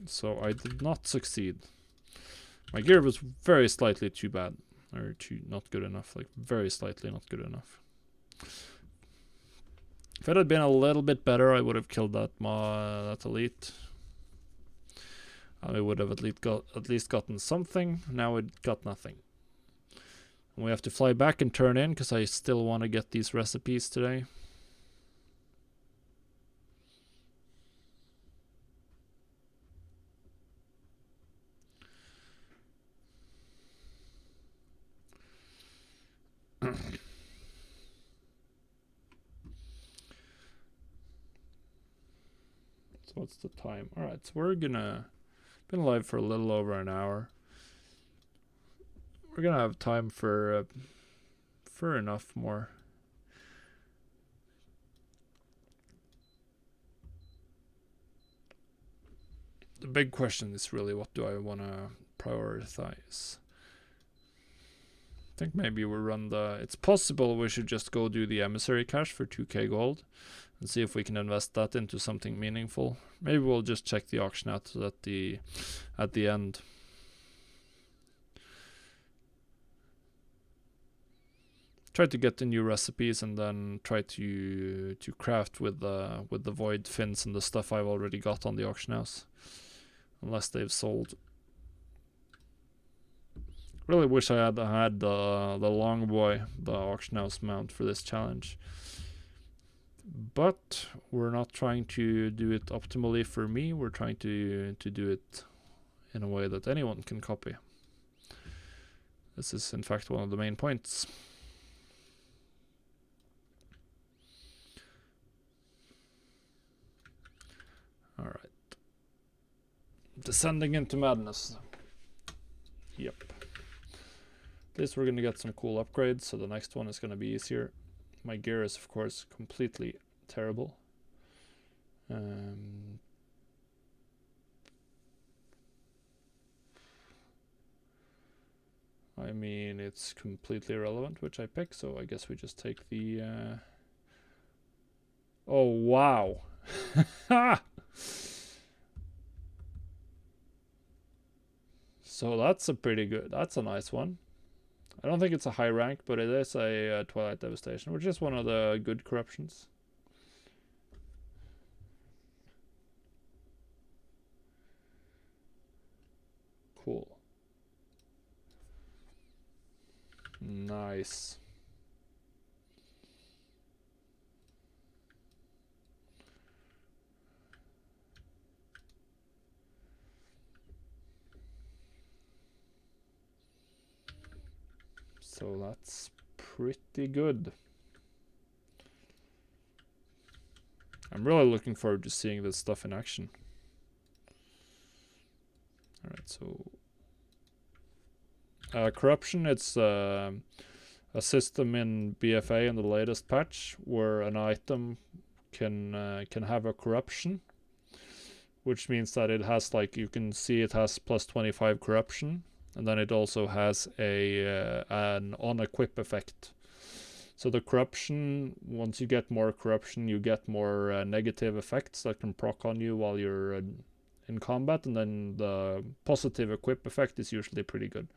So I did not succeed. My gear was very slightly too bad, or too not good enough. Like very slightly not good enough. If it had been a little bit better, I would have killed that that elite. I would have at least gotten something. Now it got nothing. And we have to fly back and turn in because I still want to get these recipes today. So what's the time? All right, so we're gonna been live for a little over an hour. We're gonna have time for enough more. The big question is really, what do I want to prioritize? I think maybe we'll run the. It's possible we should just go do the emissary cache for 2k gold and see if we can invest that into something meaningful. Maybe we'll just check the auction out at the end. Try to get the new recipes and then try to craft with the void fins and the stuff I've already got on the auction house, unless they've sold. Really wish I had the long boy, the auction house mount for this challenge. But we're not trying to do it optimally for me. We're trying to do it in a way that anyone can copy. This is in fact one of the main points. All right. Descending into madness. Yep. At least we're going to get some cool upgrades, so the next one is going to be easier. My gear is, of course, completely terrible. I mean, it's completely irrelevant which I pick, so I guess we just take the... Oh, wow! So that's a pretty good... That's a nice one. I don't think it's a high rank, but it is a Twilight Devastation, which is one of the good corruptions. Cool. Nice. So that's pretty good. I'm really looking forward to seeing this stuff in action. Alright, so... corruption, it's a system in BFA in the latest patch where an item can have a corruption, which means that it has, like, you can see it has plus 25 corruption, and then it also has an on-equip effect. So the corruption, once you get more corruption, you get more negative effects that can proc on you while you're in combat, and then the positive equip effect is usually pretty good.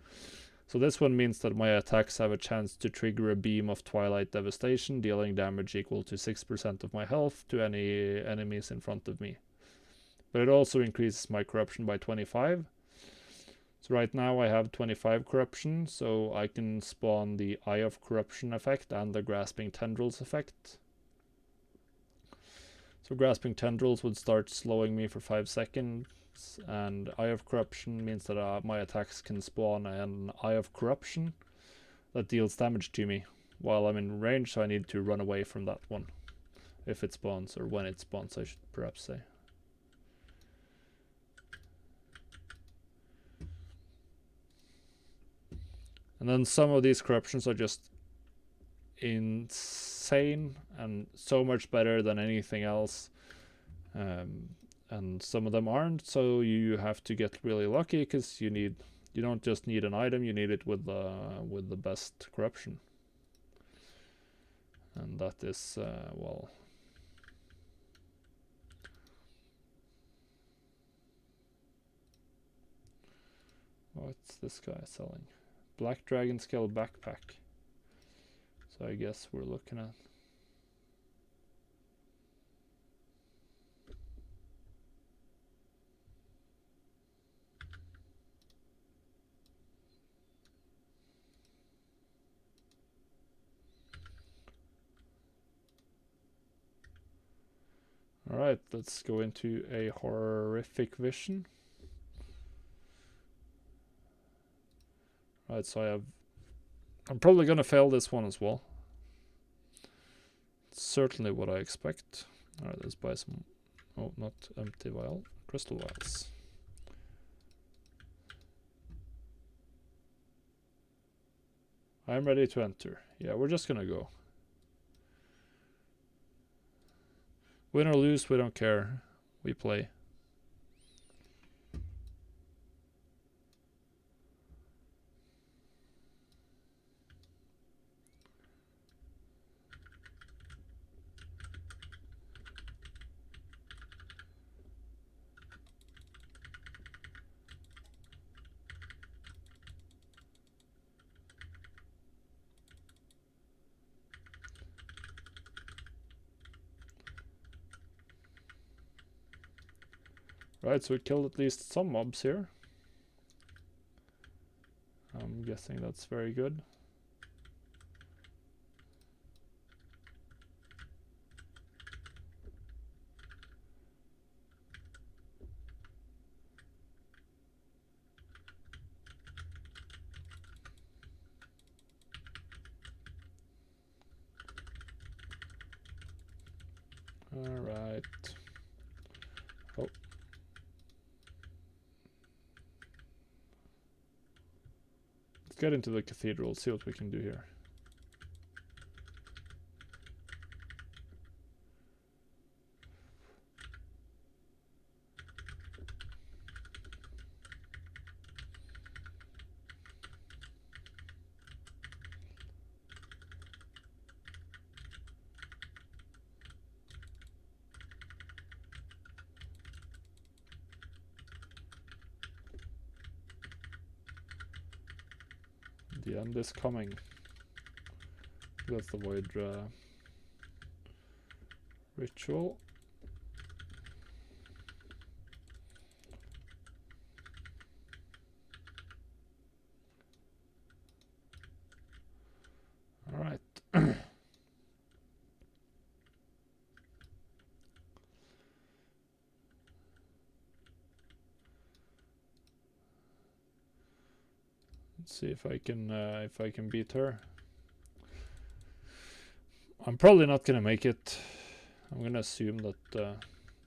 So this one means that my attacks have a chance to trigger a beam of Twilight Devastation, dealing damage equal to 6% of my health to any enemies in front of me. But it also increases my corruption by 25. So right now I have 25 corruption, so I can spawn the Eye of Corruption effect and the Grasping Tendrils effect. So Grasping Tendrils would start slowing me for 5 seconds, and Eye of Corruption means that my attacks can spawn an Eye of Corruption that deals damage to me while I'm in range, so I need to run away from that one if it spawns, or when it spawns, I should perhaps say. And then some of these corruptions are just insane and so much better than anything else. And some of them aren't, so you have to get really lucky, because you don't just need an item, you need it with the best corruption. And that is well, what's this guy selling? Black Dragon Scale backpack. So I guess we're looking at Alright, let's go into a horrific vision. Right, so I'm probably gonna fail this one as well. It's certainly what I expect. Alright, let's buy some, oh, not empty vial, crystal vials. I'm ready to enter. Yeah, we're just gonna go. Win or lose, we don't care. We play. Right, so we killed at least some mobs here. I'm guessing that's very good. Alright. Oh. Let's get into the cathedral, see what we can do here. The end is coming. That's the void ritual. All right. Let's see if I can beat her. I'm probably not gonna make it. I'm gonna assume that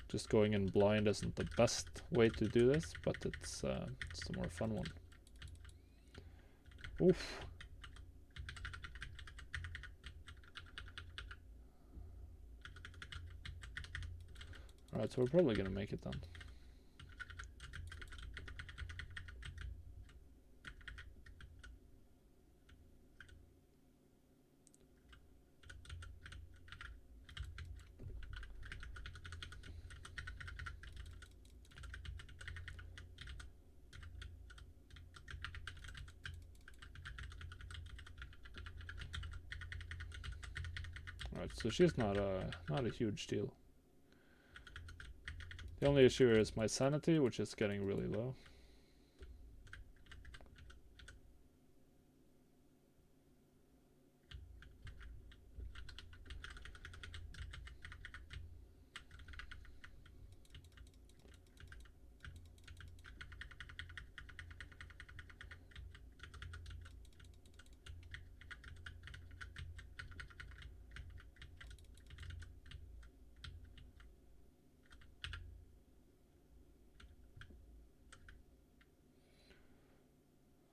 just going in blind isn't the best way to do this, but it's the more fun one. Oof. Alright, so we're probably gonna make it then. Alright, so she's not a huge deal. The only issue here is my sanity, which is getting really low.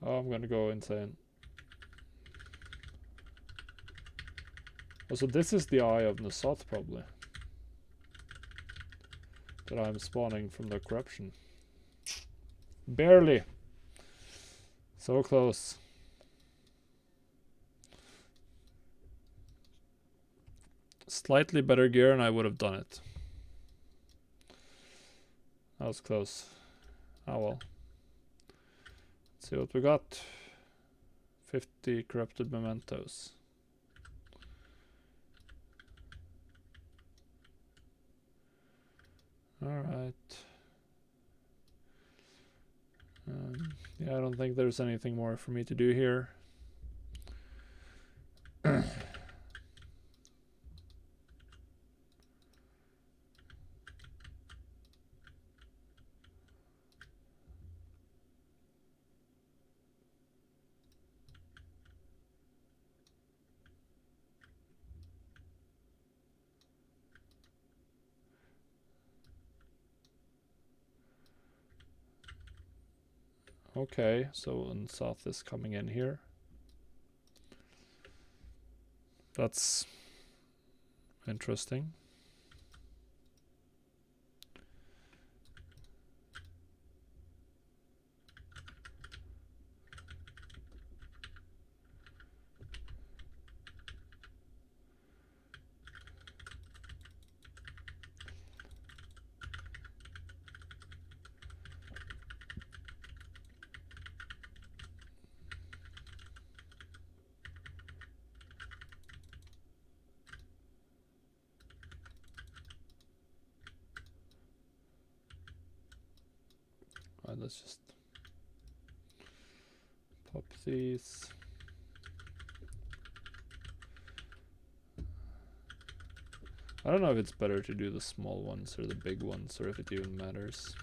Oh, I'm gonna go insane. Also, this is the Eye of Nasoth, probably. That I'm spawning from the corruption. Barely. So close. Slightly better gear and I would have done it. That was close. Oh well. Let's see what we got. 50 corrupted mementos. Alright. Yeah, I don't think there's anything more for me to do here. Okay, so South is coming in here. That's interesting. Alright, let's just pop these. I don't know if it's better to do the small ones or the big ones, or if it even matters.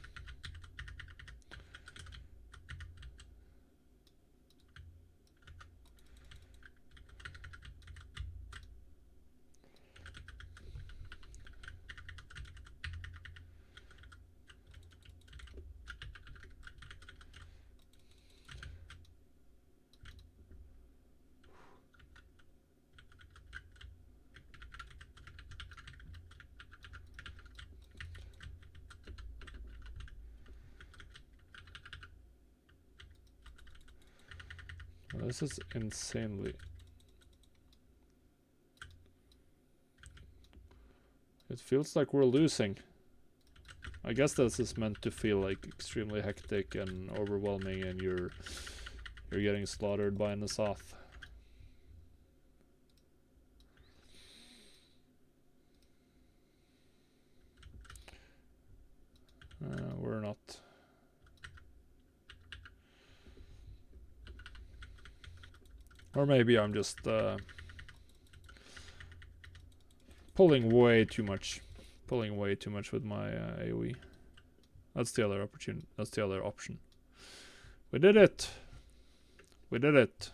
This is insanely... It feels like we're losing. I guess this is meant to feel like extremely hectic and overwhelming, and you're getting slaughtered by Nasoth. We're not. Or maybe I'm just pulling way too much with my AoE. That's the other opportunity. That's the other option. We did it. We did it.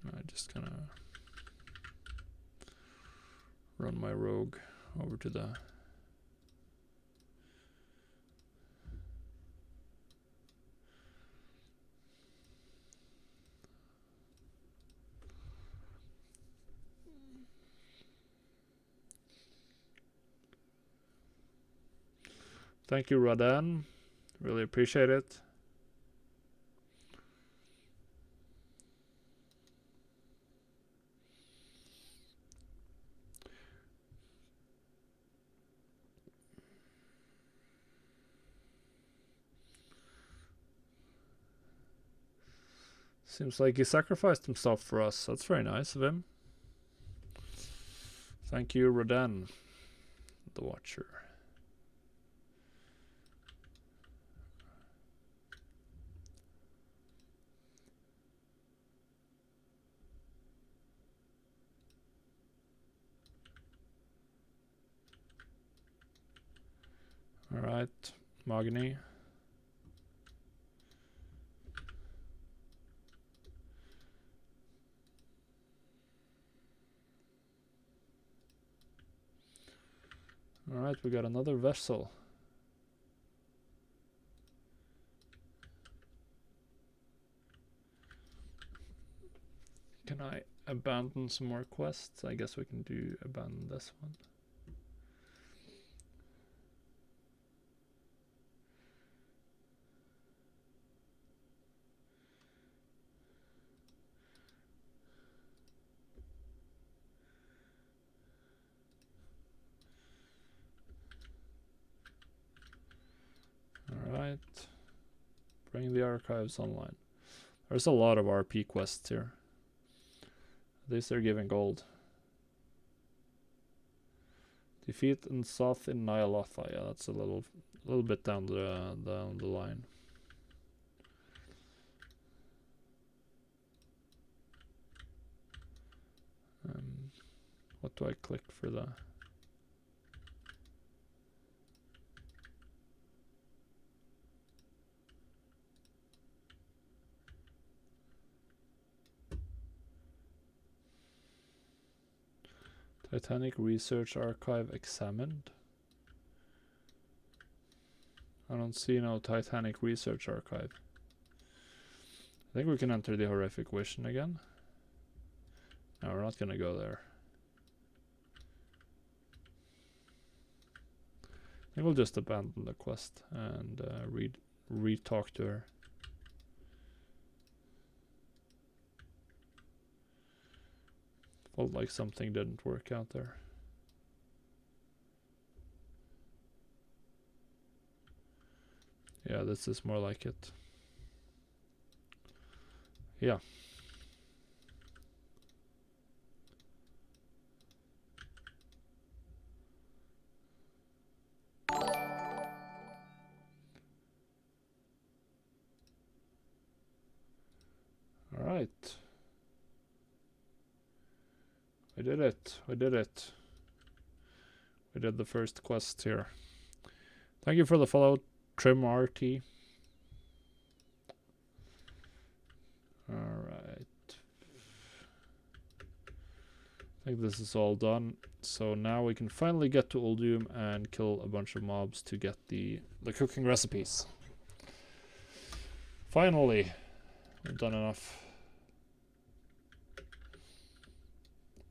I just kind of run my rogue over to the... Thank you, Radan. Really appreciate it. Seems like he sacrificed himself for us. That's very nice of him. Thank you, Rodan, the Watcher. Alright, Magni. Alright, we got another vessel. Can I abandon some more quests? I guess we can do abandon this one. Alright. Bring the archives online. There's a lot of RP quests here. At least they're giving gold. Defeat and Soth in Nyalotha. Yeah, that's a little bit down the line. What do I click for the? Titanic Research Archive examined. I don't see no Titanic Research Archive. I think we can enter the Horrific Vision again. No, we're not gonna go there. I think we'll just abandon the quest and re-talk to her. Felt like something didn't work out there. Yeah, this is more like it. Yeah. All right. We did it. We did it. We did the first quest here. Thank you for the follow, Trim RT. Alright. I think this is all done. So now we can finally get to Uldum and kill a bunch of mobs to get the cooking recipes. Finally, we've done enough.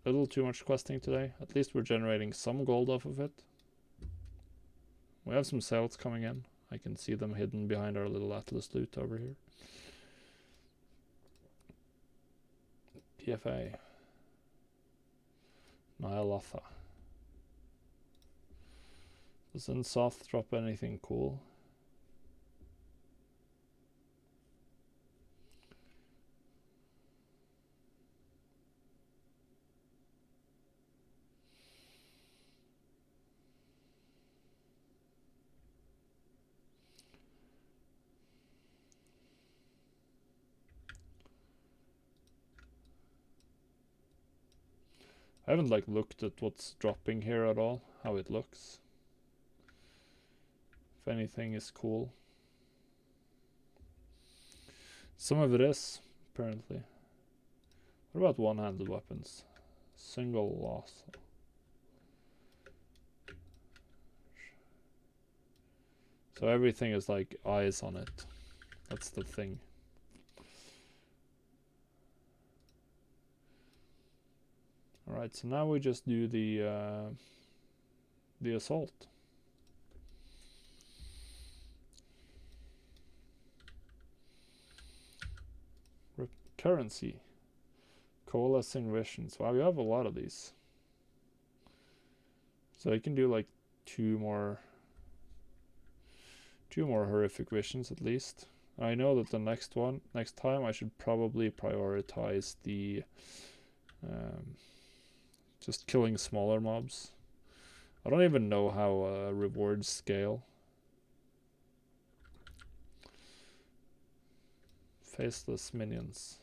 A little too much questing today. At least we're generating some gold off of it. We have some sales coming in. I can see them hidden behind our little Atlas loot over here. PFA. Nyalotha. Doesn't Soth drop anything cool? I haven't looked at what's dropping here at all, how it looks. If anything is cool. Some of it is, apparently. What about one-handed weapons? Single loss. So everything is eyes on it. That's the thing. Alright, so now we just do the assault. Currency. Coalescing visions. Wow, we have a lot of these. So I can do two more horrific visions at least. I know that the next time I should probably prioritize the just killing smaller mobs. I don't even know how rewards scale. Faceless minions.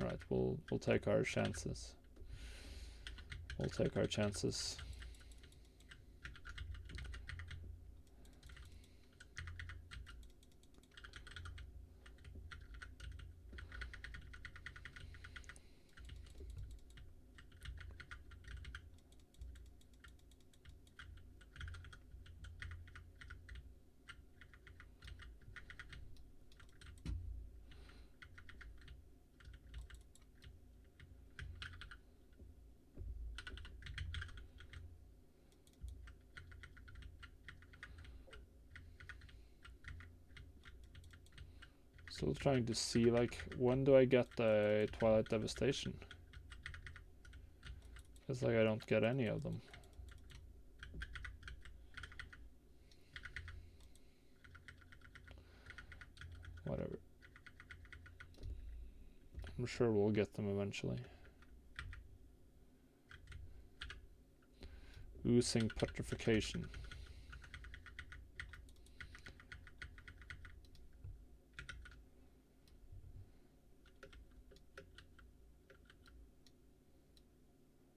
Alright, we'll take our chances. We'll take our chances. Still trying to see, like, when do I get the Twilight Devastation? It's like I don't get any of them. Whatever. I'm sure we'll get them eventually. Oozing Petrification.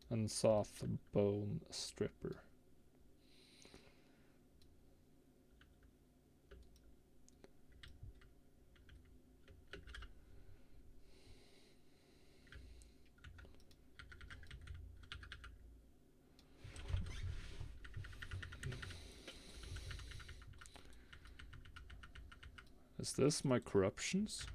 And Soft Bone Stripper. Is this my corruptions?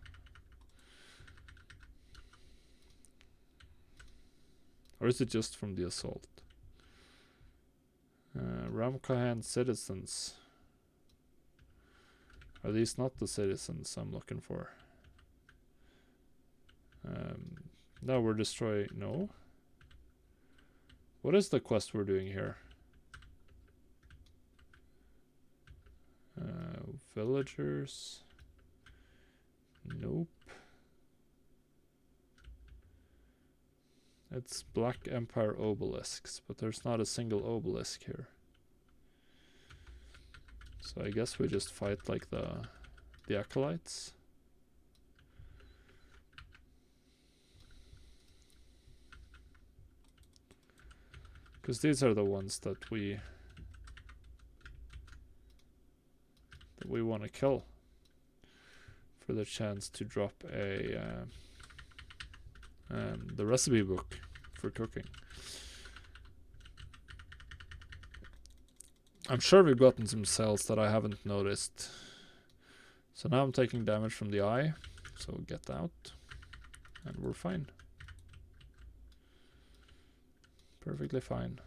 Or is it just from the assault? Ramkahan citizens. Are these not the citizens I'm looking for? No, we're destroying... No? What is the quest we're doing here? Villagers. Nope. It's Black Empire obelisks, but there's not a single obelisk here. So I guess we just fight like the acolytes. Because these are the ones that we want to kill for the chance to drop a the recipe book for cooking. I'm sure we've gotten some cells that I haven't noticed. So now I'm taking damage from the eye, so get out, and we're fine. Perfectly fine.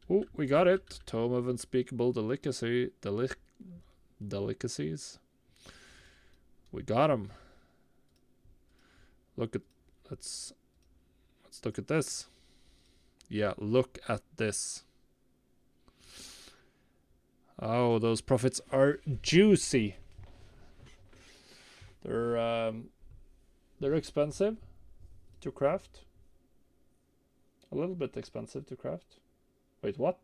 Oh, we got it. Tome of Unspeakable Delicacies. We got them. Look at... Let's look at this. Yeah, look at this. Oh, those profits are juicy. They're expensive to craft. A little bit expensive to craft. Wait, what?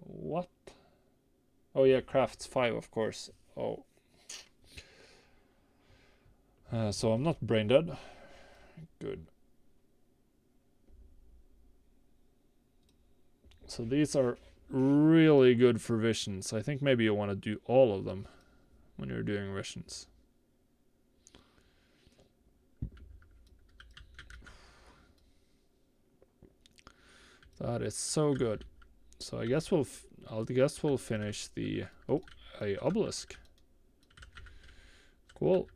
What? Oh yeah, crafts 5, of course. Oh. So I'm not brain dead. Good. So these are really good for visions. I think maybe you want to do all of them when you're doing visions. That is so good. So I guess we'll finish the a obelisk. Cool.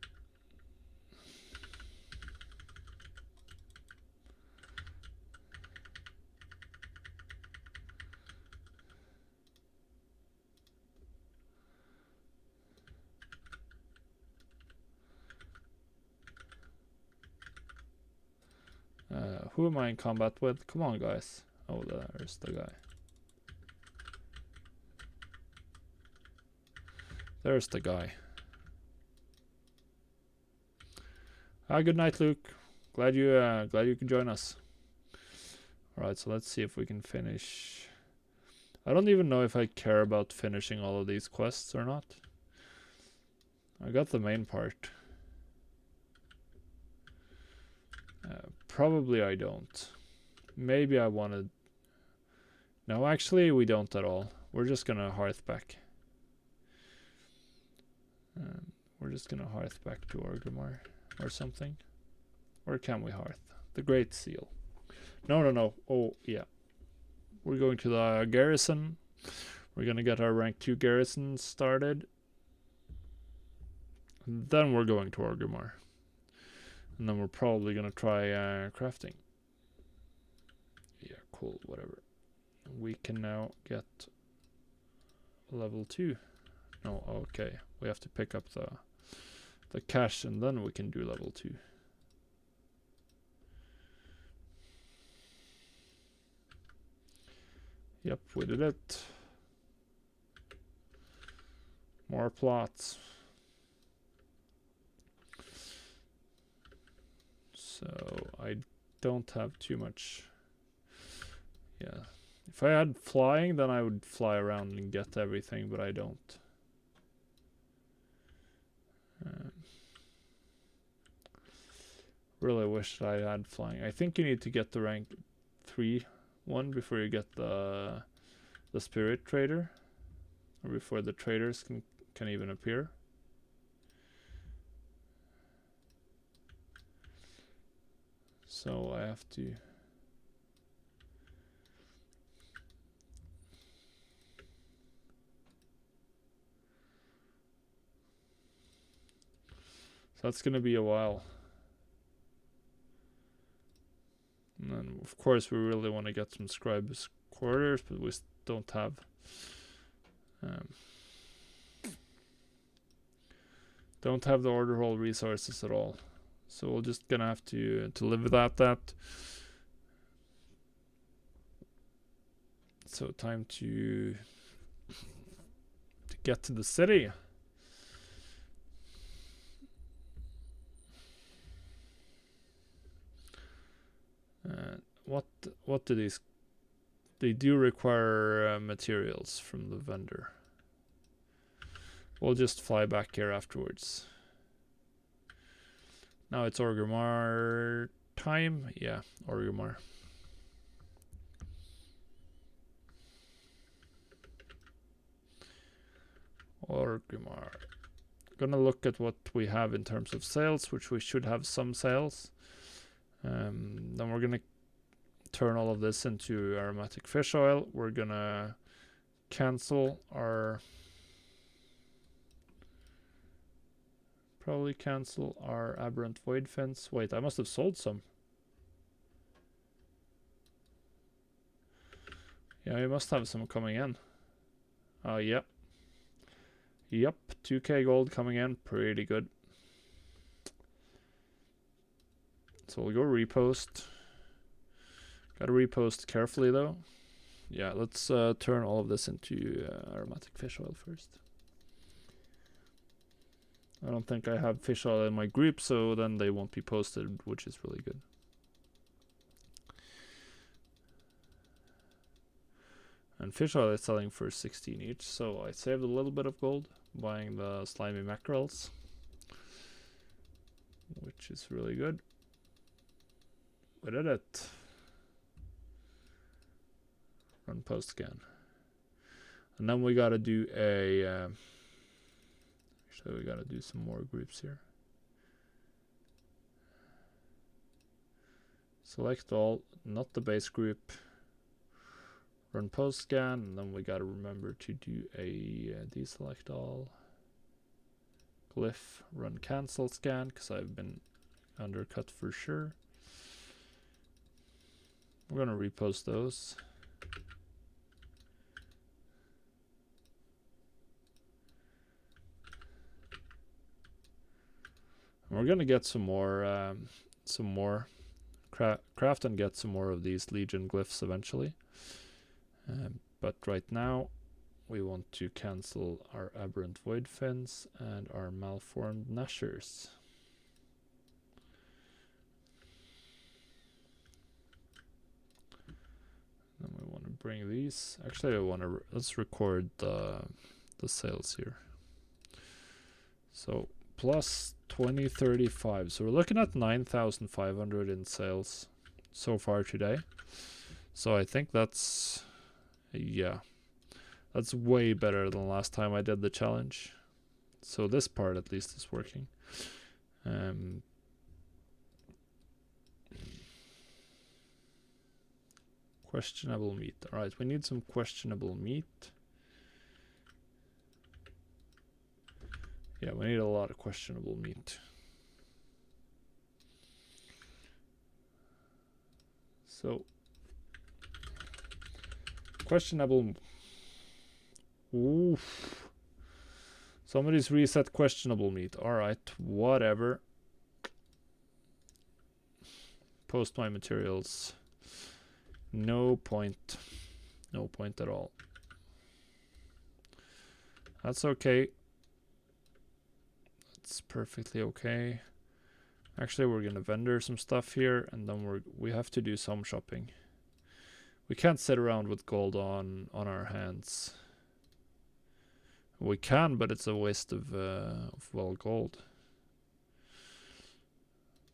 Who am I in combat with? Come on, guys. Oh, there's the guy. There's the guy. Good night, Luke. Glad you can join us. Alright, so let's see if we can finish. I don't even know if I care about finishing all of these quests or not. I got the main part. Probably I don't. Maybe I wanted... No, actually we don't at all. We're just gonna hearth back. We're just gonna hearth back to Orgrimmar or something. Where can we hearth? The Great Seal. No. Oh, yeah. We're going to the garrison. We're gonna get our rank 2 garrison started. And then we're going to Orgrimmar. And then we're probably gonna try crafting. Yeah, cool, whatever. We can now get level 2. No, okay. We have to pick up the cash and then we can do level 2. Yep, we did it. More plots. So I don't have too much. Yeah. If I had flying, then I would fly around and get everything, but I don't. Really wish that I had flying. I think you need to get the rank 3 one before you get the spirit trader, or before the traders can even appear. So I have to. So that's gonna be a while. And then of course we really want to get some scribes quarters, but we don't have the order hall resources at all. So we're just gonna have to live without that. So time to get to the city. What do these? They do require materials from the vendor. We'll just fly back here afterwards. Now it's Orgrimmar time. Yeah, Orgrimmar. Orgrimmar. Gonna look at what we have in terms of sales, which we should have some sales. Then we're gonna turn all of this into aromatic fish oil. We're gonna cancel our aberrant void fence. Wait, I must have sold some. Yeah, we must have some coming in. Yep. Yep, 2k gold coming in, pretty good. So we'll go repost. Gotta repost carefully though. Yeah, let's turn all of this into aromatic fish oil first. I don't think I have fish oil in my group, so then they won't be posted, which is really good. And fish oil is selling for 16 each, so I saved a little bit of gold buying the slimy mackerels, which is really good. We did it. Run post scan. And then we gotta do a actually we gotta do some more groups here. Select all, not the base group. Run post scan, and then we gotta remember to do a deselect all. Glyph, run cancel scan, because I've been undercut for sure. We're gonna repost those. And we're gonna get some more craft and get some more of these Legion glyphs eventually. But right now, we want to cancel our aberrant void fins and our malformed nashers. Then we want to bring these. Actually, I want to let's record the sales here. So plus 2035. So we're looking at 9,500 in sales so far today. So I think that's, yeah, that's way better than last time I did the challenge. So this part at least is working. Questionable meat. All right, we need some questionable meat. Yeah, we need a lot of questionable meat. So, questionable. Oof. Somebody's reset questionable meat. Alright, whatever. Post my materials. No point. No point at all. That's okay. That's perfectly okay. Actually, we're gonna vendor some stuff here, and then we have to do some shopping. We can't sit around with gold on our hands. We can, but it's a waste of well, gold.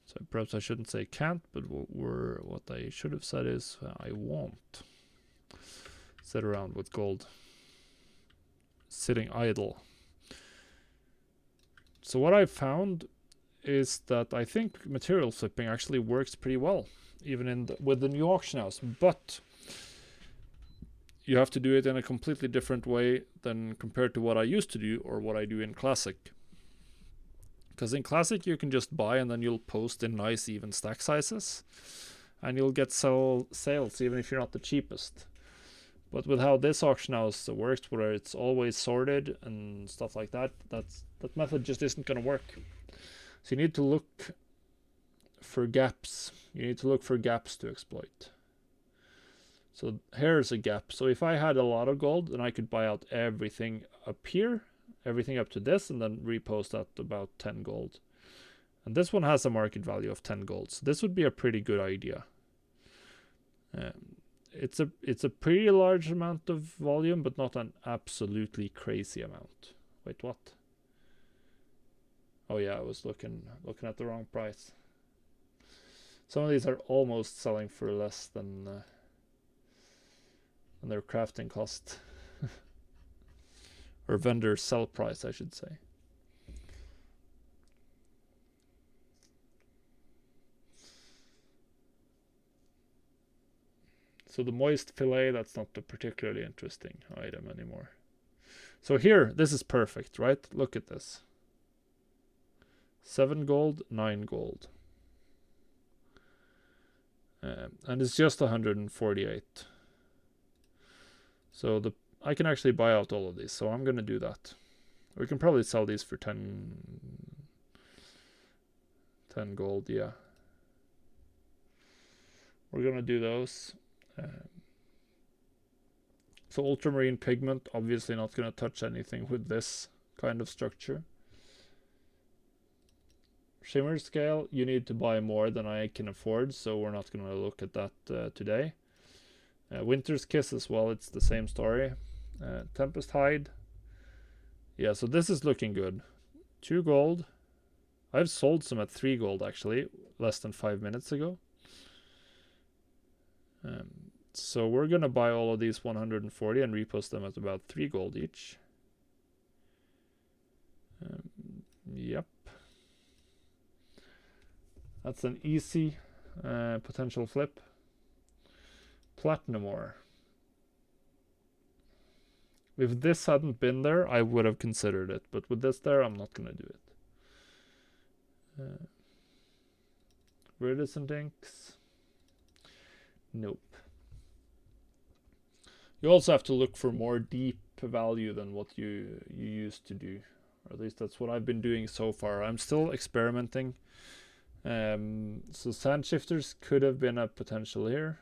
So perhaps I shouldn't say can't, but what I should have said is I won't sit around with gold sitting idle. So what I've found is that I think material flipping actually works pretty well, even with the new auction house, but you have to do it in a completely different way than compared to what I used to do or what I do in Classic. Because in Classic you can just buy and then you'll post in nice even stack sizes and you'll get sales even if you're not the cheapest. But with how this auction house works, where it's always sorted and stuff like that, that method just isn't going to work. So you need to look for gaps. You need to look for gaps to exploit. So here's a gap. So if I had a lot of gold, then I could buy out everything up here, everything up to this, and then repost at about 10 gold. And this one has a market value of 10 gold. So this would be a pretty good idea. It's a pretty large amount of volume, but not an absolutely crazy amount. Wait, what? Oh yeah, I was looking at the wrong price. Some of these are almost selling for less than their crafting cost. Or vendor sell price, I should say. So the moist fillet, that's not a particularly interesting item anymore. So here, this is perfect, right? Look at this. 7 gold, 9 gold. And it's just 148. So I can actually buy out all of these, so I'm going to do that. We can probably sell these for 10 gold, yeah. We're going to do those. So ultramarine pigment, obviously not going to touch anything with this kind of structure. Shimmer scale, you need to buy more than I can afford, so we're not going to look at that today. Winter's Kiss as well, it's the same story. Tempest Hide. Yeah, so this is looking good. 2 gold. I've sold some at 3 gold actually, less than 5 minutes ago. So we're going to buy all of these 140 and repost them at about 3 gold each. Yep. That's an easy potential flip. Platinum ore. If this hadn't been there, I would have considered it. But with this there, I'm not going to do it. Viridescent inks. Nope. You also have to look for more deep value than what you used to do. Or at least that's what I've been doing so far. I'm still experimenting. So sand shifters could have been a potential here.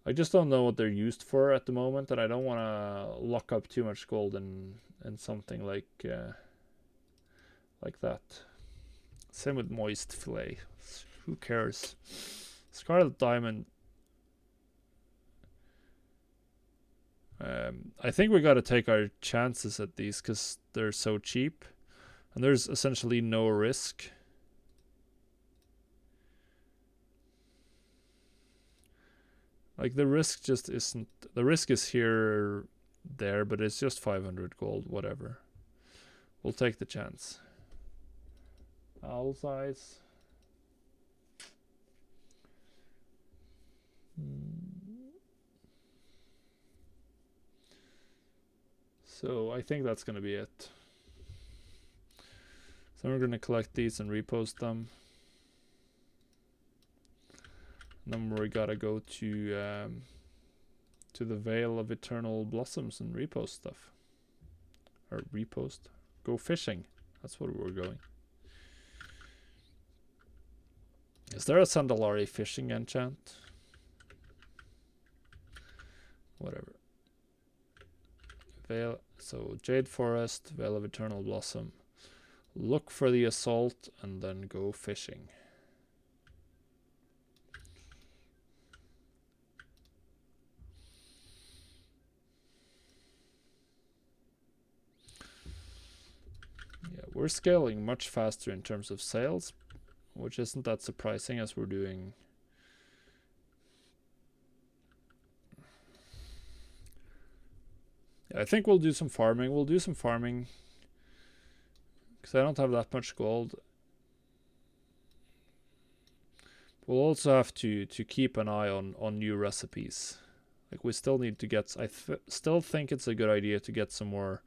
I just don't know what they're used for at the moment, and I don't want to lock up too much gold in something like that. Same with moist fillet. Who cares? Scarlet diamond. I think we got to take our chances at these because they're so cheap, and there's essentially no risk. Like the risk just isn't. The risk is here, there, but it's just 500 gold. Whatever. We'll take the chance. Owl size. So I think that's going to be it. So we're going to collect these and repost them. And then we gotta go to the Vale of Eternal Blossoms and repost stuff. Or repost. Go fishing. That's what we're going. Is there a Sandalari fishing enchant? Whatever. Vale. So Jade Forest, Vale of Eternal Blossom. Look for the assault and then go fishing. Yeah, we're scaling much faster in terms of sales, which isn't that surprising as we're doing. Yeah, I think we'll do some farming. We'll do some farming because I don't have that much gold. We'll also have to keep an eye on new recipes. Like we still need to get. I still think it's a good idea to get some more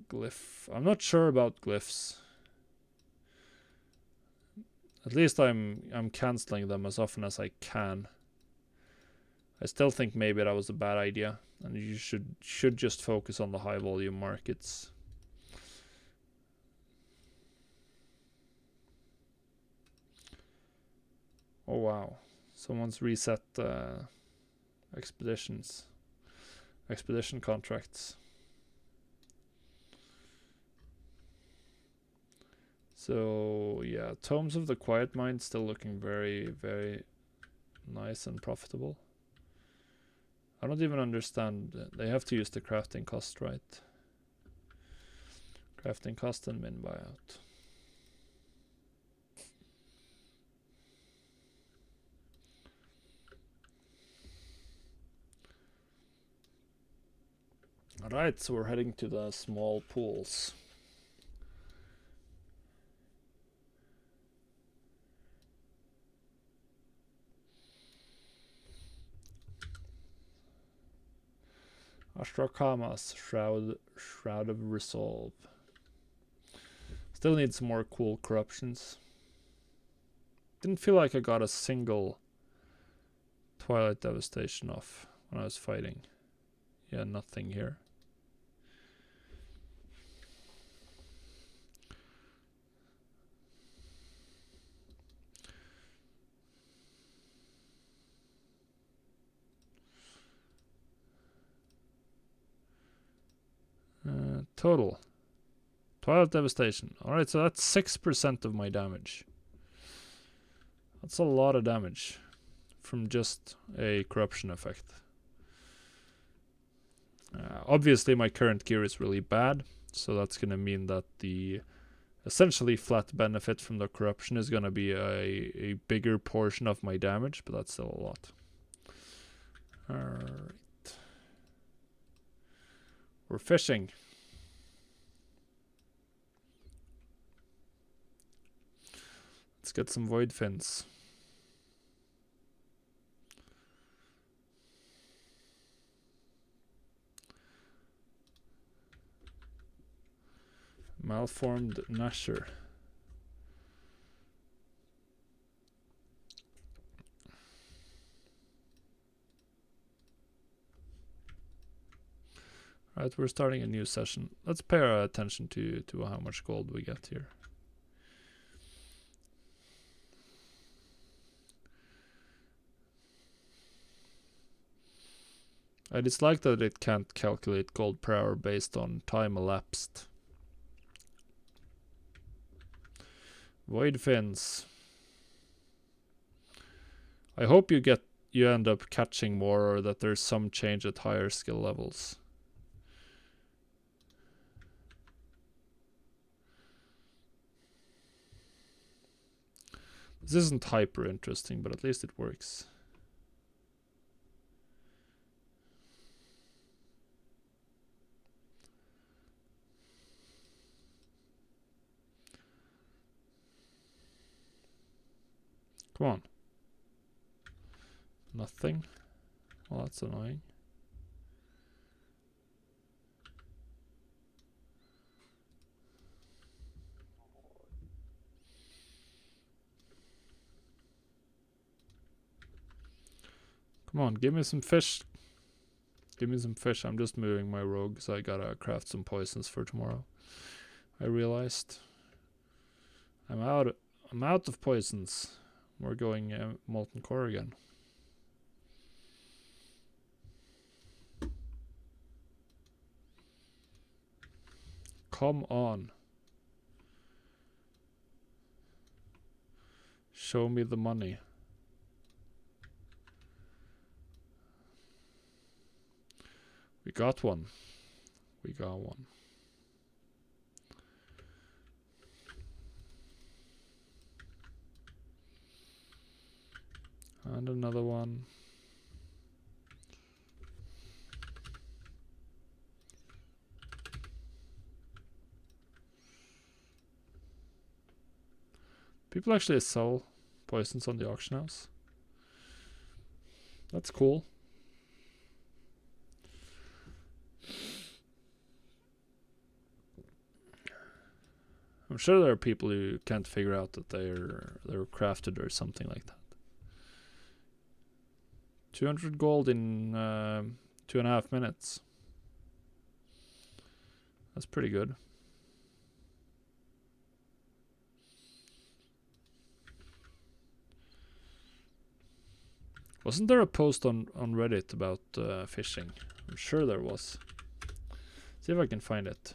glyph. I'm not sure about glyphs. At least I'm canceling them as often as I can. I still think maybe that was a bad idea, and you should just focus on the high volume markets. Oh wow, someone's reset expedition contracts. So yeah, Tomes of the Quiet Mind still looking very, very nice and profitable. I don't even understand. They have to use the crafting cost, right? Crafting cost and min buyout. Alright, so we're heading to the small pools. Ashrakama's Shroud of Resolve. Still need some more cool corruptions. Didn't feel like I got a single Twilight Devastation off when I was fighting. Yeah, nothing here. Total. Twilight Devastation. Alright, so that's 6% of my damage. That's a lot of damage from just a corruption effect. Obviously my current gear is really bad, so that's going to mean that the essentially flat benefit from the corruption is going to be a bigger portion of my damage, but that's still a lot. Alright. We're fishing. Let's get some void fins. Malformed Nasher. Alright, we're starting a new session. Let's pay our attention to how much gold we get here. I dislike that it can't calculate gold per hour based on time elapsed. Void fins. I hope you end up catching more, or that there's some change at higher skill levels. This isn't hyper interesting, but at least it works. Come on. Nothing. Well, that's annoying. Come on, give me some fish. Give me some fish. I'm just moving my rogue, so I gotta craft some poisons for tomorrow. I realized I'm out of poisons. We're going molten core again. Come on. Show me the money. We got one. We got one. And another one. People actually sell poisons on the auction house. That's cool. I'm sure there are people who can't figure out that they're crafted or something like that. 200 gold in 2.5 minutes. That's pretty good. Wasn't there a post on Reddit about fishing? I'm sure there was. See if I can find it.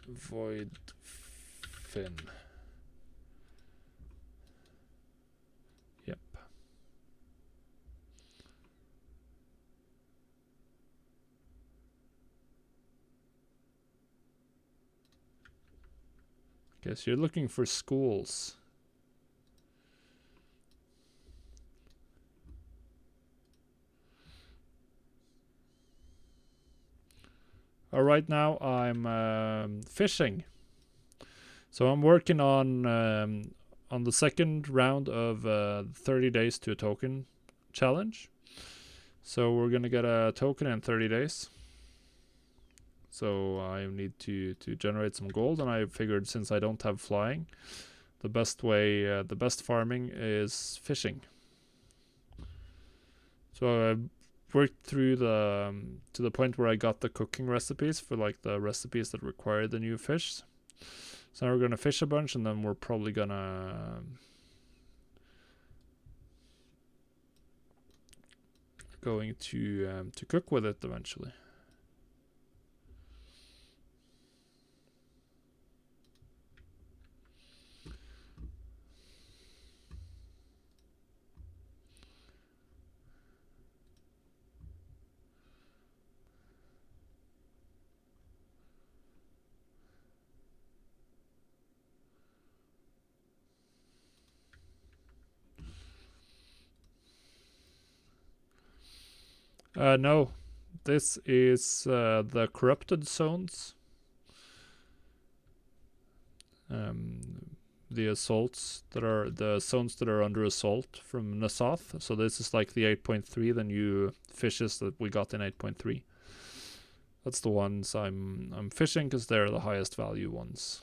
Void fin. Yep. Guess you're looking for schools. Right now I'm fishing. So I'm working on the second round of 30 days to a token challenge. So we're gonna get a token in 30 days. So I need to generate some gold, and I figured since I don't have flying, the best way, the best farming is fishing. So I worked through the to the point where I got the cooking recipes for like the recipes that require the new fish. So now we're gonna fish a bunch, and then we're probably gonna going to cook with it eventually. No, this is the corrupted zones. The assaults that are the zones that are under assault from Nasath. So this is like the 8.3, the new fishes that we got in 8.3. That's the ones I'm fishing because they're the highest value ones.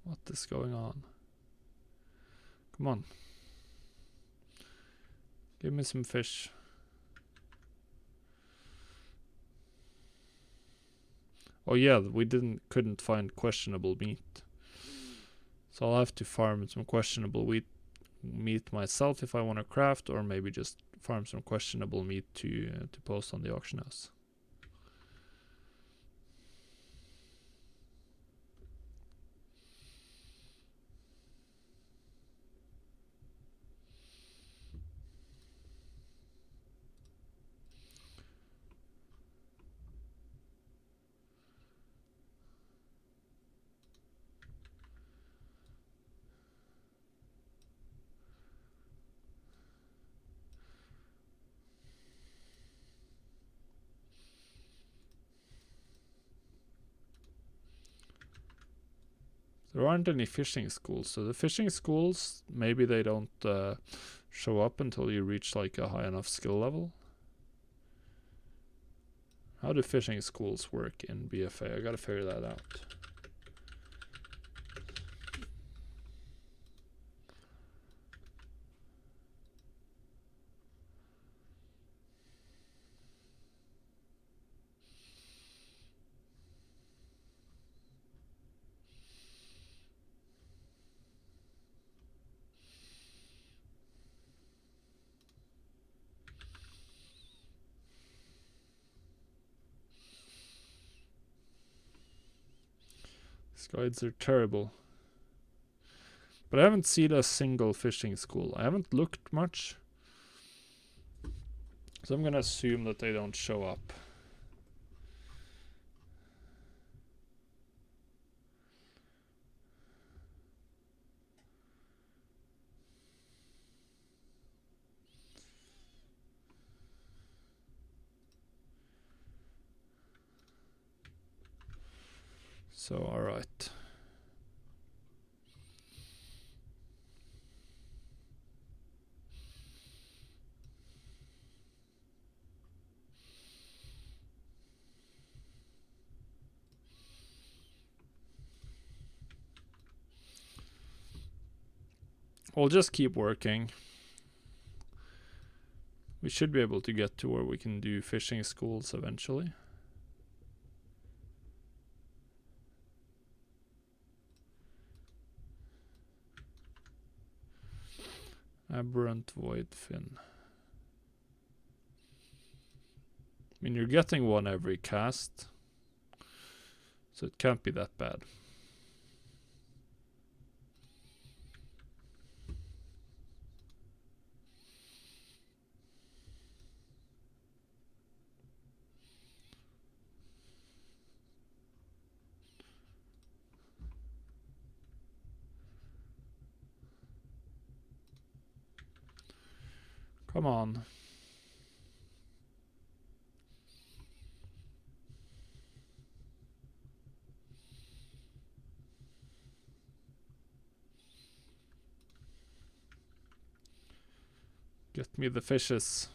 What is going on? Come on. Give me some fish. Oh yeah, we couldn't find questionable meat. So I'll have to farm some questionable meat myself if I want to craft, or maybe just farm some questionable meat to post on the auction house. There aren't any fishing schools, so the fishing schools, maybe they don't show up until you reach like a high enough skill level. How do fishing schools work in BFA? I gotta figure that out. These guides are terrible. But I haven't seen a single fishing school. I haven't looked much. So I'm gonna assume that they don't show up. So, alright. We'll just keep working. We should be able to get to where we can do fishing schools eventually. Aberrant void fin. I mean, you're getting one every cast, so it can't be that bad. Come on. Get me the fishes.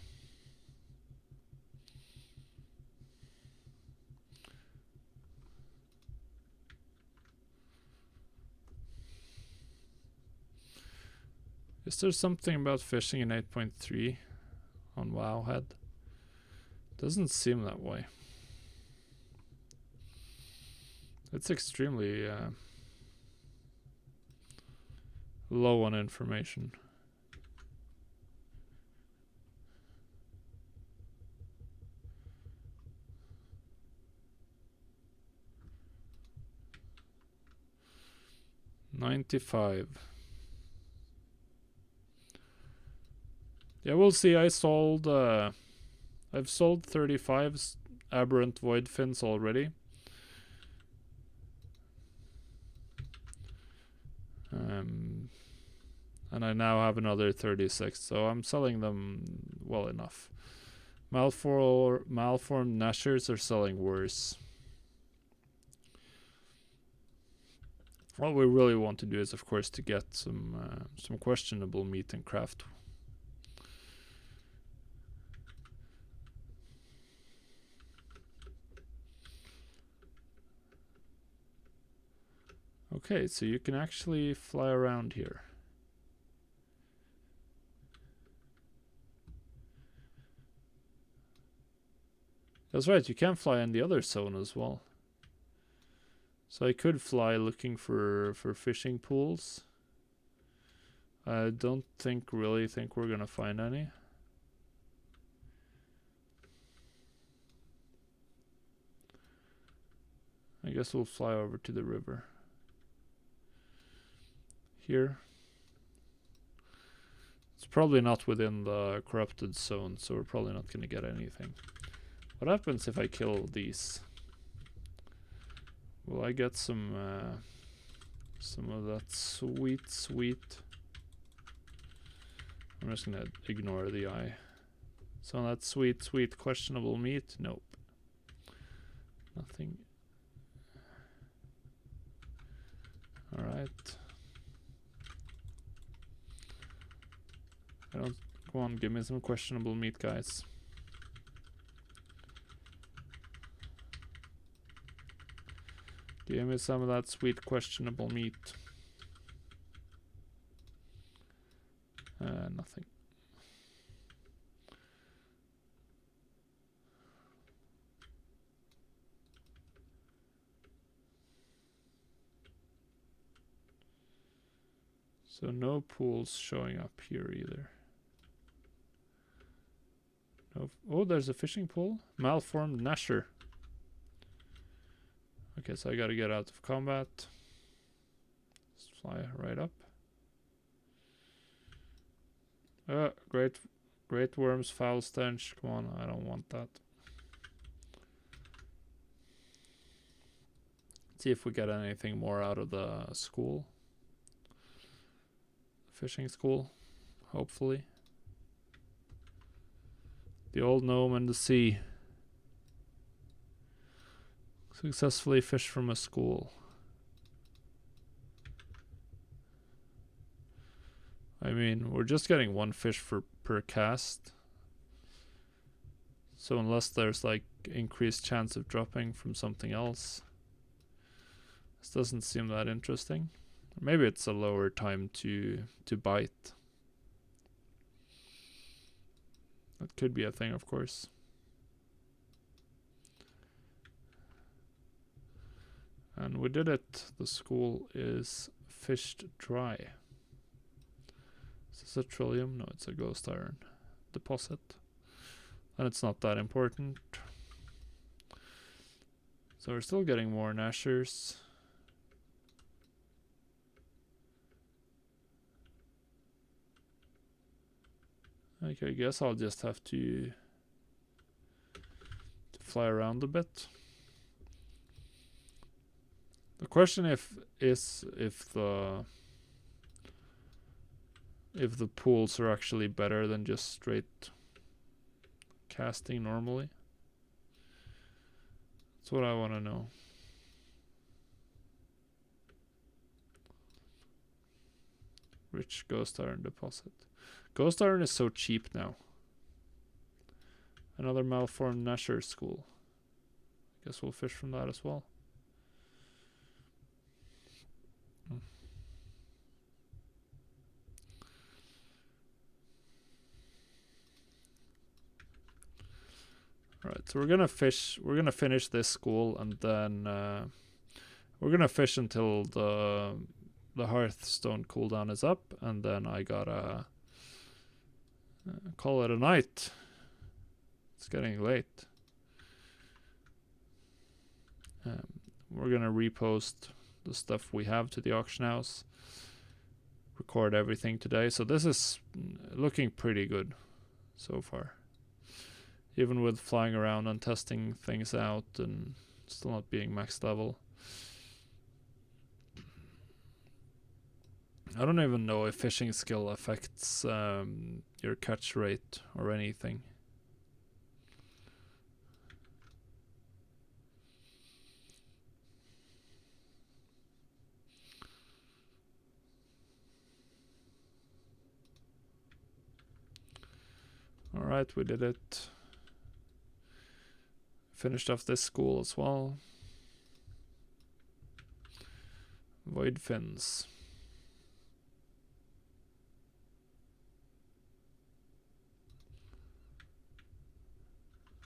Is there something about fishing in 8.3 on Wowhead? Doesn't seem that way. It's extremely low on information. $95. Yeah, we'll see. I've sold 35 aberrant void fins already. And I now have another 36, so I'm selling them well enough. Malformed Nashers are selling worse. What we really want to do is, of course, to get some questionable meat and craft. Okay, so you can actually fly around here. That's right, you can fly in the other zone as well. So I could fly looking for fishing pools. I don't really think we're gonna find any. I guess we'll fly over to the river. Here. It's probably not within the corrupted zone, so we're probably not gonna get anything. What happens if I kill these? Will I get some of that sweet? I'm just gonna ignore the eye. Some of that sweet questionable meat? Nope. Nothing. Alright. I don't. Come on, give me some questionable meat, guys. Give me some of that sweet questionable meat. Nothing. So no pools showing up here either. No. Oh, there's a fishing pool. Malformed Nasher. Okay, so I gotta get out of combat. Let's fly right up. Great worms, foul stench. Come on, I don't want that. See if we get anything more out of the school. Fishing school, hopefully. The old gnome and the sea. Successfully fished from a school. I mean, we're just getting one fish per cast. So unless there's like increased chance of dropping from something else, this doesn't seem that interesting. Maybe it's a lower time to bite. That could be a thing, of course. And we did it. The school is fished dry. Is this a trillium? No, it's a ghost iron deposit. And it's not that important. So we're still getting more Nashers. Okay, I guess I'll just have to fly around a bit. The question is if the pools are actually better than just straight casting normally. That's what I want to know. Rich ghost iron deposit. Ghost iron is so cheap now. Another malformed Nasher school. Guess we'll fish from that as well. Alright, so we're gonna finish this school, and then we're gonna fish until the Hearthstone cooldown is up, and then I gotta call it a night. It's getting late. We're gonna repost the stuff we have to the auction house, record everything today, so this is looking pretty good so far. Even with flying around and testing things out and still not being max level. I don't even know if fishing skill affects your catch rate or anything. Alright, we did it. Finished off this school as well. Void fins.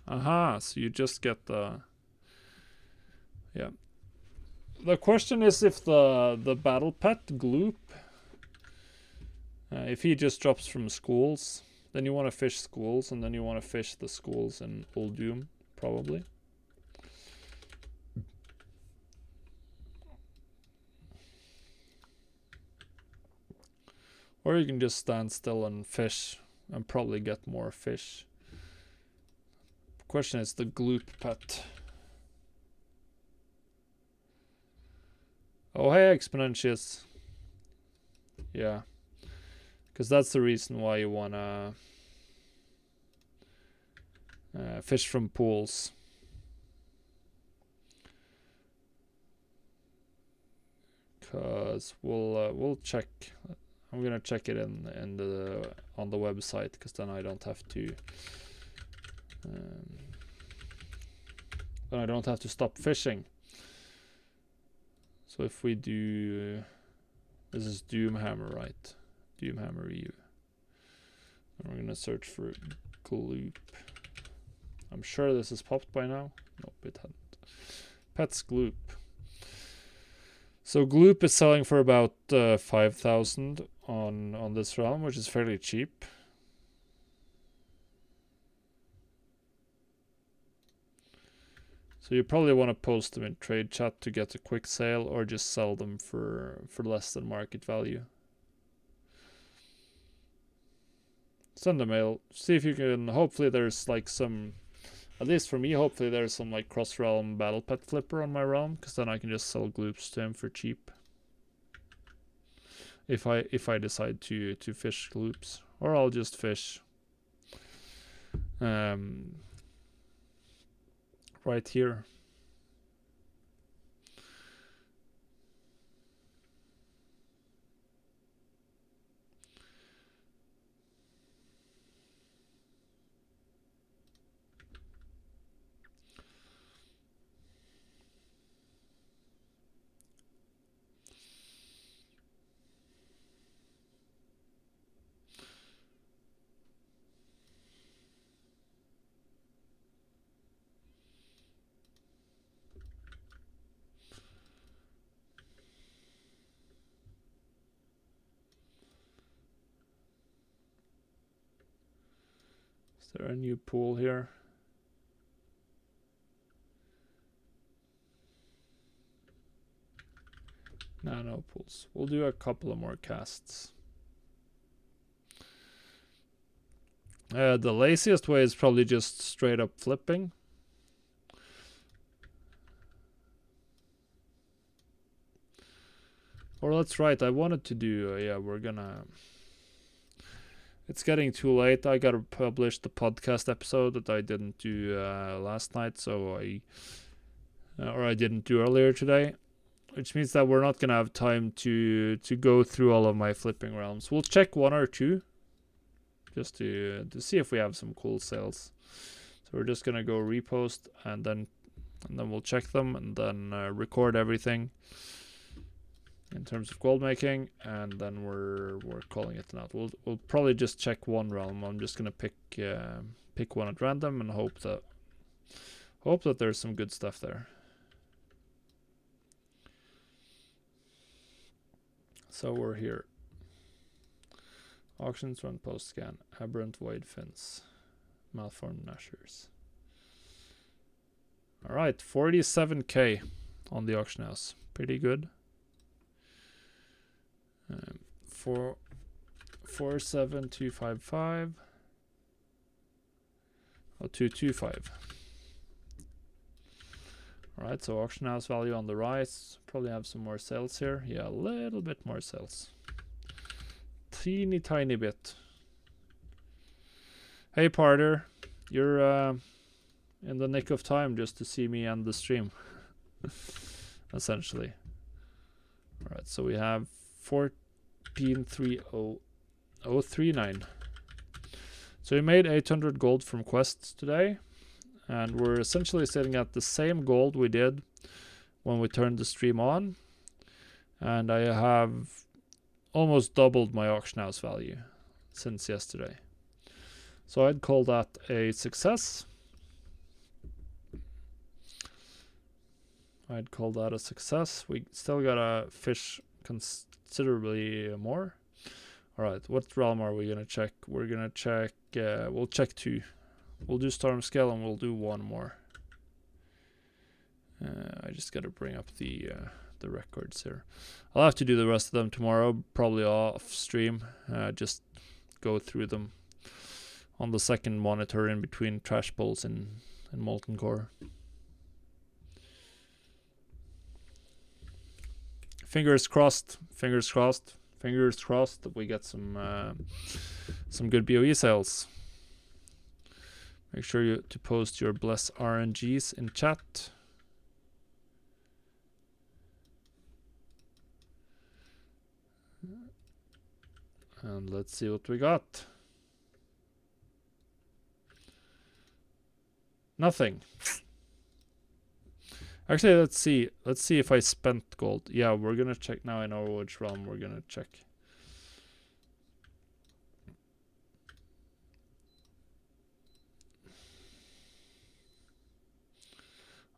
Aha, so you just get the... Yeah. The question is if the battle pet, Gloop, if he just drops from schools, then you want to fish schools, and then you want to fish the schools in Old Doom, probably. Or you can just stand still and fish, and probably get more fish. Question is the Gloop pet. Oh, hey, Exponentius. Yeah. Because that's the reason why you want to fish from pools. Because we'll check. I'm gonna check it on the website, because then I don't have to. Then I don't have to stop fishing. So if we do, this is Doomhammer, right? Doomhammer EU. And we're gonna search for Gloop. I'm sure this has popped by now. Nope, it hadn't. Pets Gloop. So Gloop is selling for about 5,000 on this realm, which is fairly cheap. So you probably want to post them in trade chat to get a quick sale, or just sell them for less than market value. Send a mail. See if you can. Hopefully there's like some, at least for me, hopefully there's some like cross-realm battle pet flipper on my realm, because then I can just sell Gloops to him for cheap. If I decide to fish Gloops, or I'll just fish right here. Is there a new pool here? No pools. We'll do a couple of more casts. The laziest way is probably just straight up flipping. Or that's right, I wanted to do, yeah, we're gonna... It's getting too late. I gotta publish the podcast episode that I didn't do last night, so I didn't do earlier today. Which means that we're not gonna have time to go through all of my flipping realms. We'll check one or two, just to see if we have some cool sales. So we're just gonna go repost, and then we'll check them, and then record everything in terms of gold making, and then we're calling it out. We'll probably just check one realm. I'm just gonna pick one at random and hope that there's some good stuff there. So we're here. Auctions run post scan. Aberrant void fins. Malformed nashers. Alright, 47k on the auction house. Pretty good. 47255. Oh, 225. Alright, so auction house value on the rise. Probably have some more sales here. Yeah, a little bit more sales. Teeny tiny bit. Hey Parter, you're in the nick of time just to see me end the stream. Essentially. Alright, so we have 14,30039. So we made 800 gold from quests today, and we're essentially sitting at the same gold we did when we turned the stream on, And I have almost doubled my auction house value since yesterday. So I'd call that a success. I'd call that a success. We still gotta fish considerably more. Alright, what realm are we gonna check? We're gonna check, we'll check 2. We'll do storm scale and we'll do 1 more. I just gotta bring up the records here. I'll have to do the rest of them tomorrow, probably off stream. Just go through them on the second monitor in between trash bowls and molten core. Fingers crossed. Fingers crossed. Fingers crossed that we get some good BOE sales. Make sure to post your bless RNGs in chat. And let's see what we got. Nothing. Actually, let's see. Let's see if I spent gold. Yeah, we're gonna check now in Overwatch realm. We're gonna check.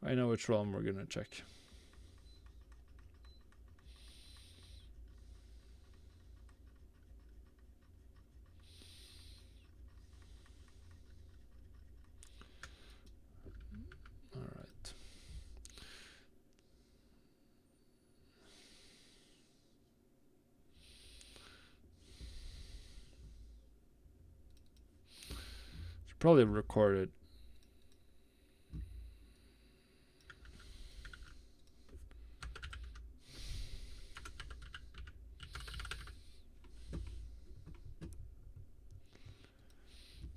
I know which realm we're gonna check. Alright. Should probably record it.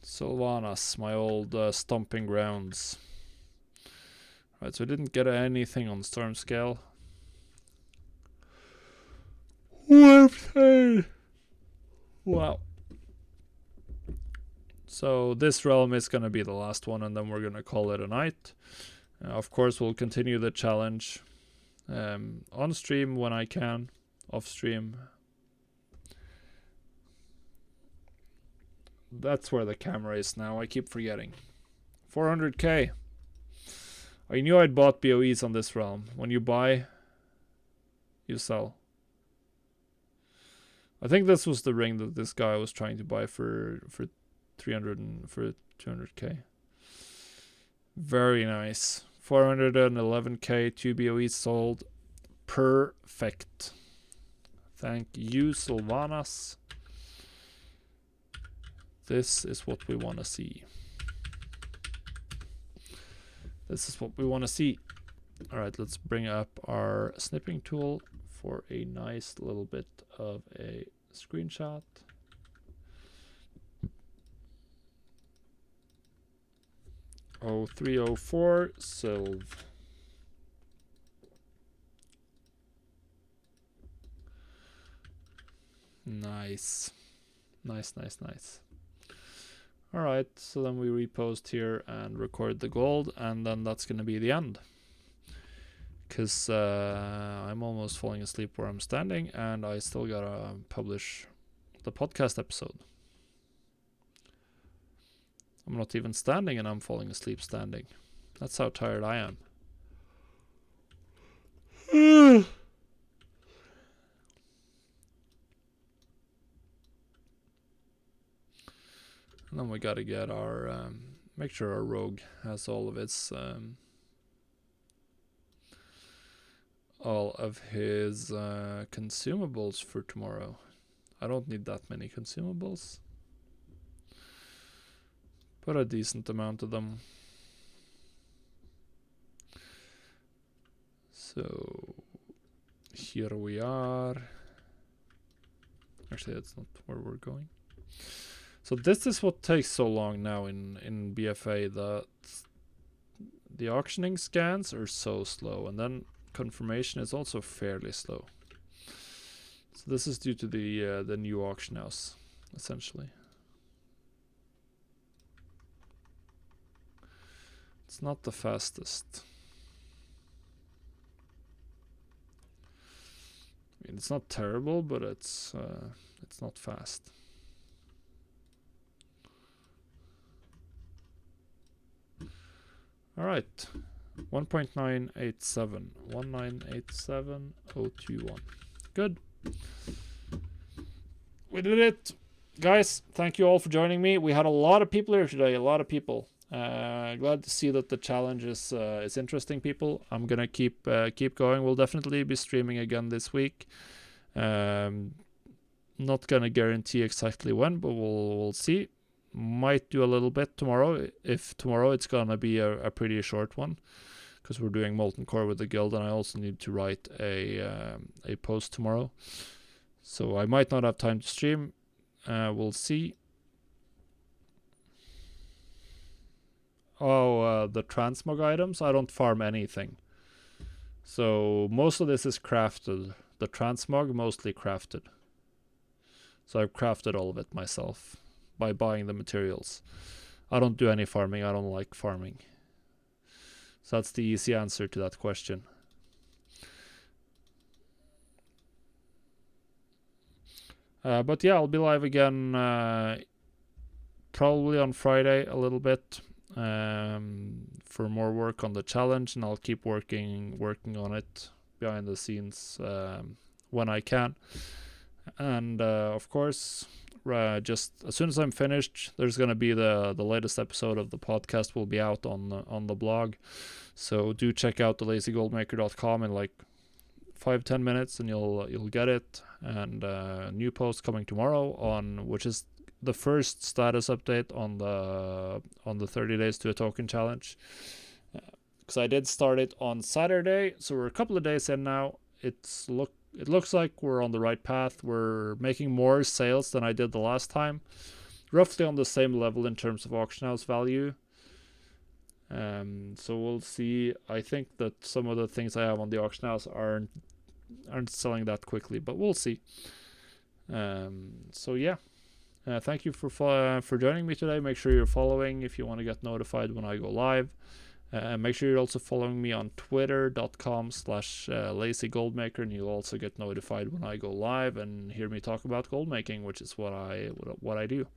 Sylvanas, my old stomping grounds. Right, so I didn't get anything on storm scale. Wow. So this realm is gonna be the last one, and then we're gonna call it a night. Of course, we'll continue the challenge on stream when I can, off stream. That's where the camera is now. I keep forgetting. 400k. I knew I'd bought BOEs on this realm. When you buy, you sell. I think this was the ring that this guy was trying to buy for 300 and for 200k. Very nice. 411k, 2 BOEs sold. Perfect. Thank you, Sylvanas. This is what we want to see. This is what we want to see. All right, let's bring up our snipping tool for a nice little bit of a screenshot. Oh, 304 Sylv. Nice. Nice, nice, nice. Alright, so then we repost here and record the gold, and then that's going to be the end. Because I'm almost falling asleep where I'm standing, and I still gotta publish the podcast episode. I'm not even standing, and I'm falling asleep standing. That's how tired I am. And then we gotta get our, make sure our rogue has all of his consumables for tomorrow. I don't need that many consumables, but a decent amount of them. So here we are. Actually, that's not where we're going. So this is what takes so long now in BFA. The auctioning scans are so slow, and then confirmation is also fairly slow. So this is due to the new auction house, essentially. It's not the fastest. I mean, it's not terrible, but it's not fast. All right, 1.987, 1987021. Good. We did it, guys. Thank you all for joining me. We had a lot of people here today. A lot of people. Glad to see that the challenge is interesting, people. I'm gonna keep going. We'll definitely be streaming again this week. Not gonna guarantee exactly when, but we'll see. Might do a little bit tomorrow. If tomorrow it's gonna be a pretty short one, because we're doing Molten Core with the guild, and I also need to write a post tomorrow. So I might not have time to stream. We'll see. Oh, the transmog items. I don't farm anything. So most of this is crafted. The transmog mostly crafted. So I've crafted all of it myself by buying the materials. I don't do any farming. I don't like farming. So that's the easy answer to that question. But yeah, I'll be live again probably on Friday a little bit for more work on the challenge, and I'll keep working on it behind the scenes when I can. And of course, just as soon as I'm finished, there's gonna be the latest episode of the podcast will be out on the blog. So do check out the lazygoldmaker.com in like 5-10 minutes, and you'll get it. And new post coming tomorrow on which is the first status update on the 30 days to a token challenge. Because I did start it on Saturday, so we're a couple of days in now. It looks like we're on the right path. We're making more sales than I did the last time, roughly on the same level in terms of auction house value. So we'll see. I think that some of the things I have on the auction house aren't selling that quickly, but we'll see. So yeah, thank you for joining me today. Make sure you're following if you want to get notified when I go live. Make sure you're also following me on twitter.com/lazygoldmaker, and you'll also get notified when I go live and hear me talk about gold making, which is what I do.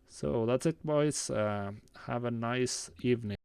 So that's it, boys. Have a nice evening.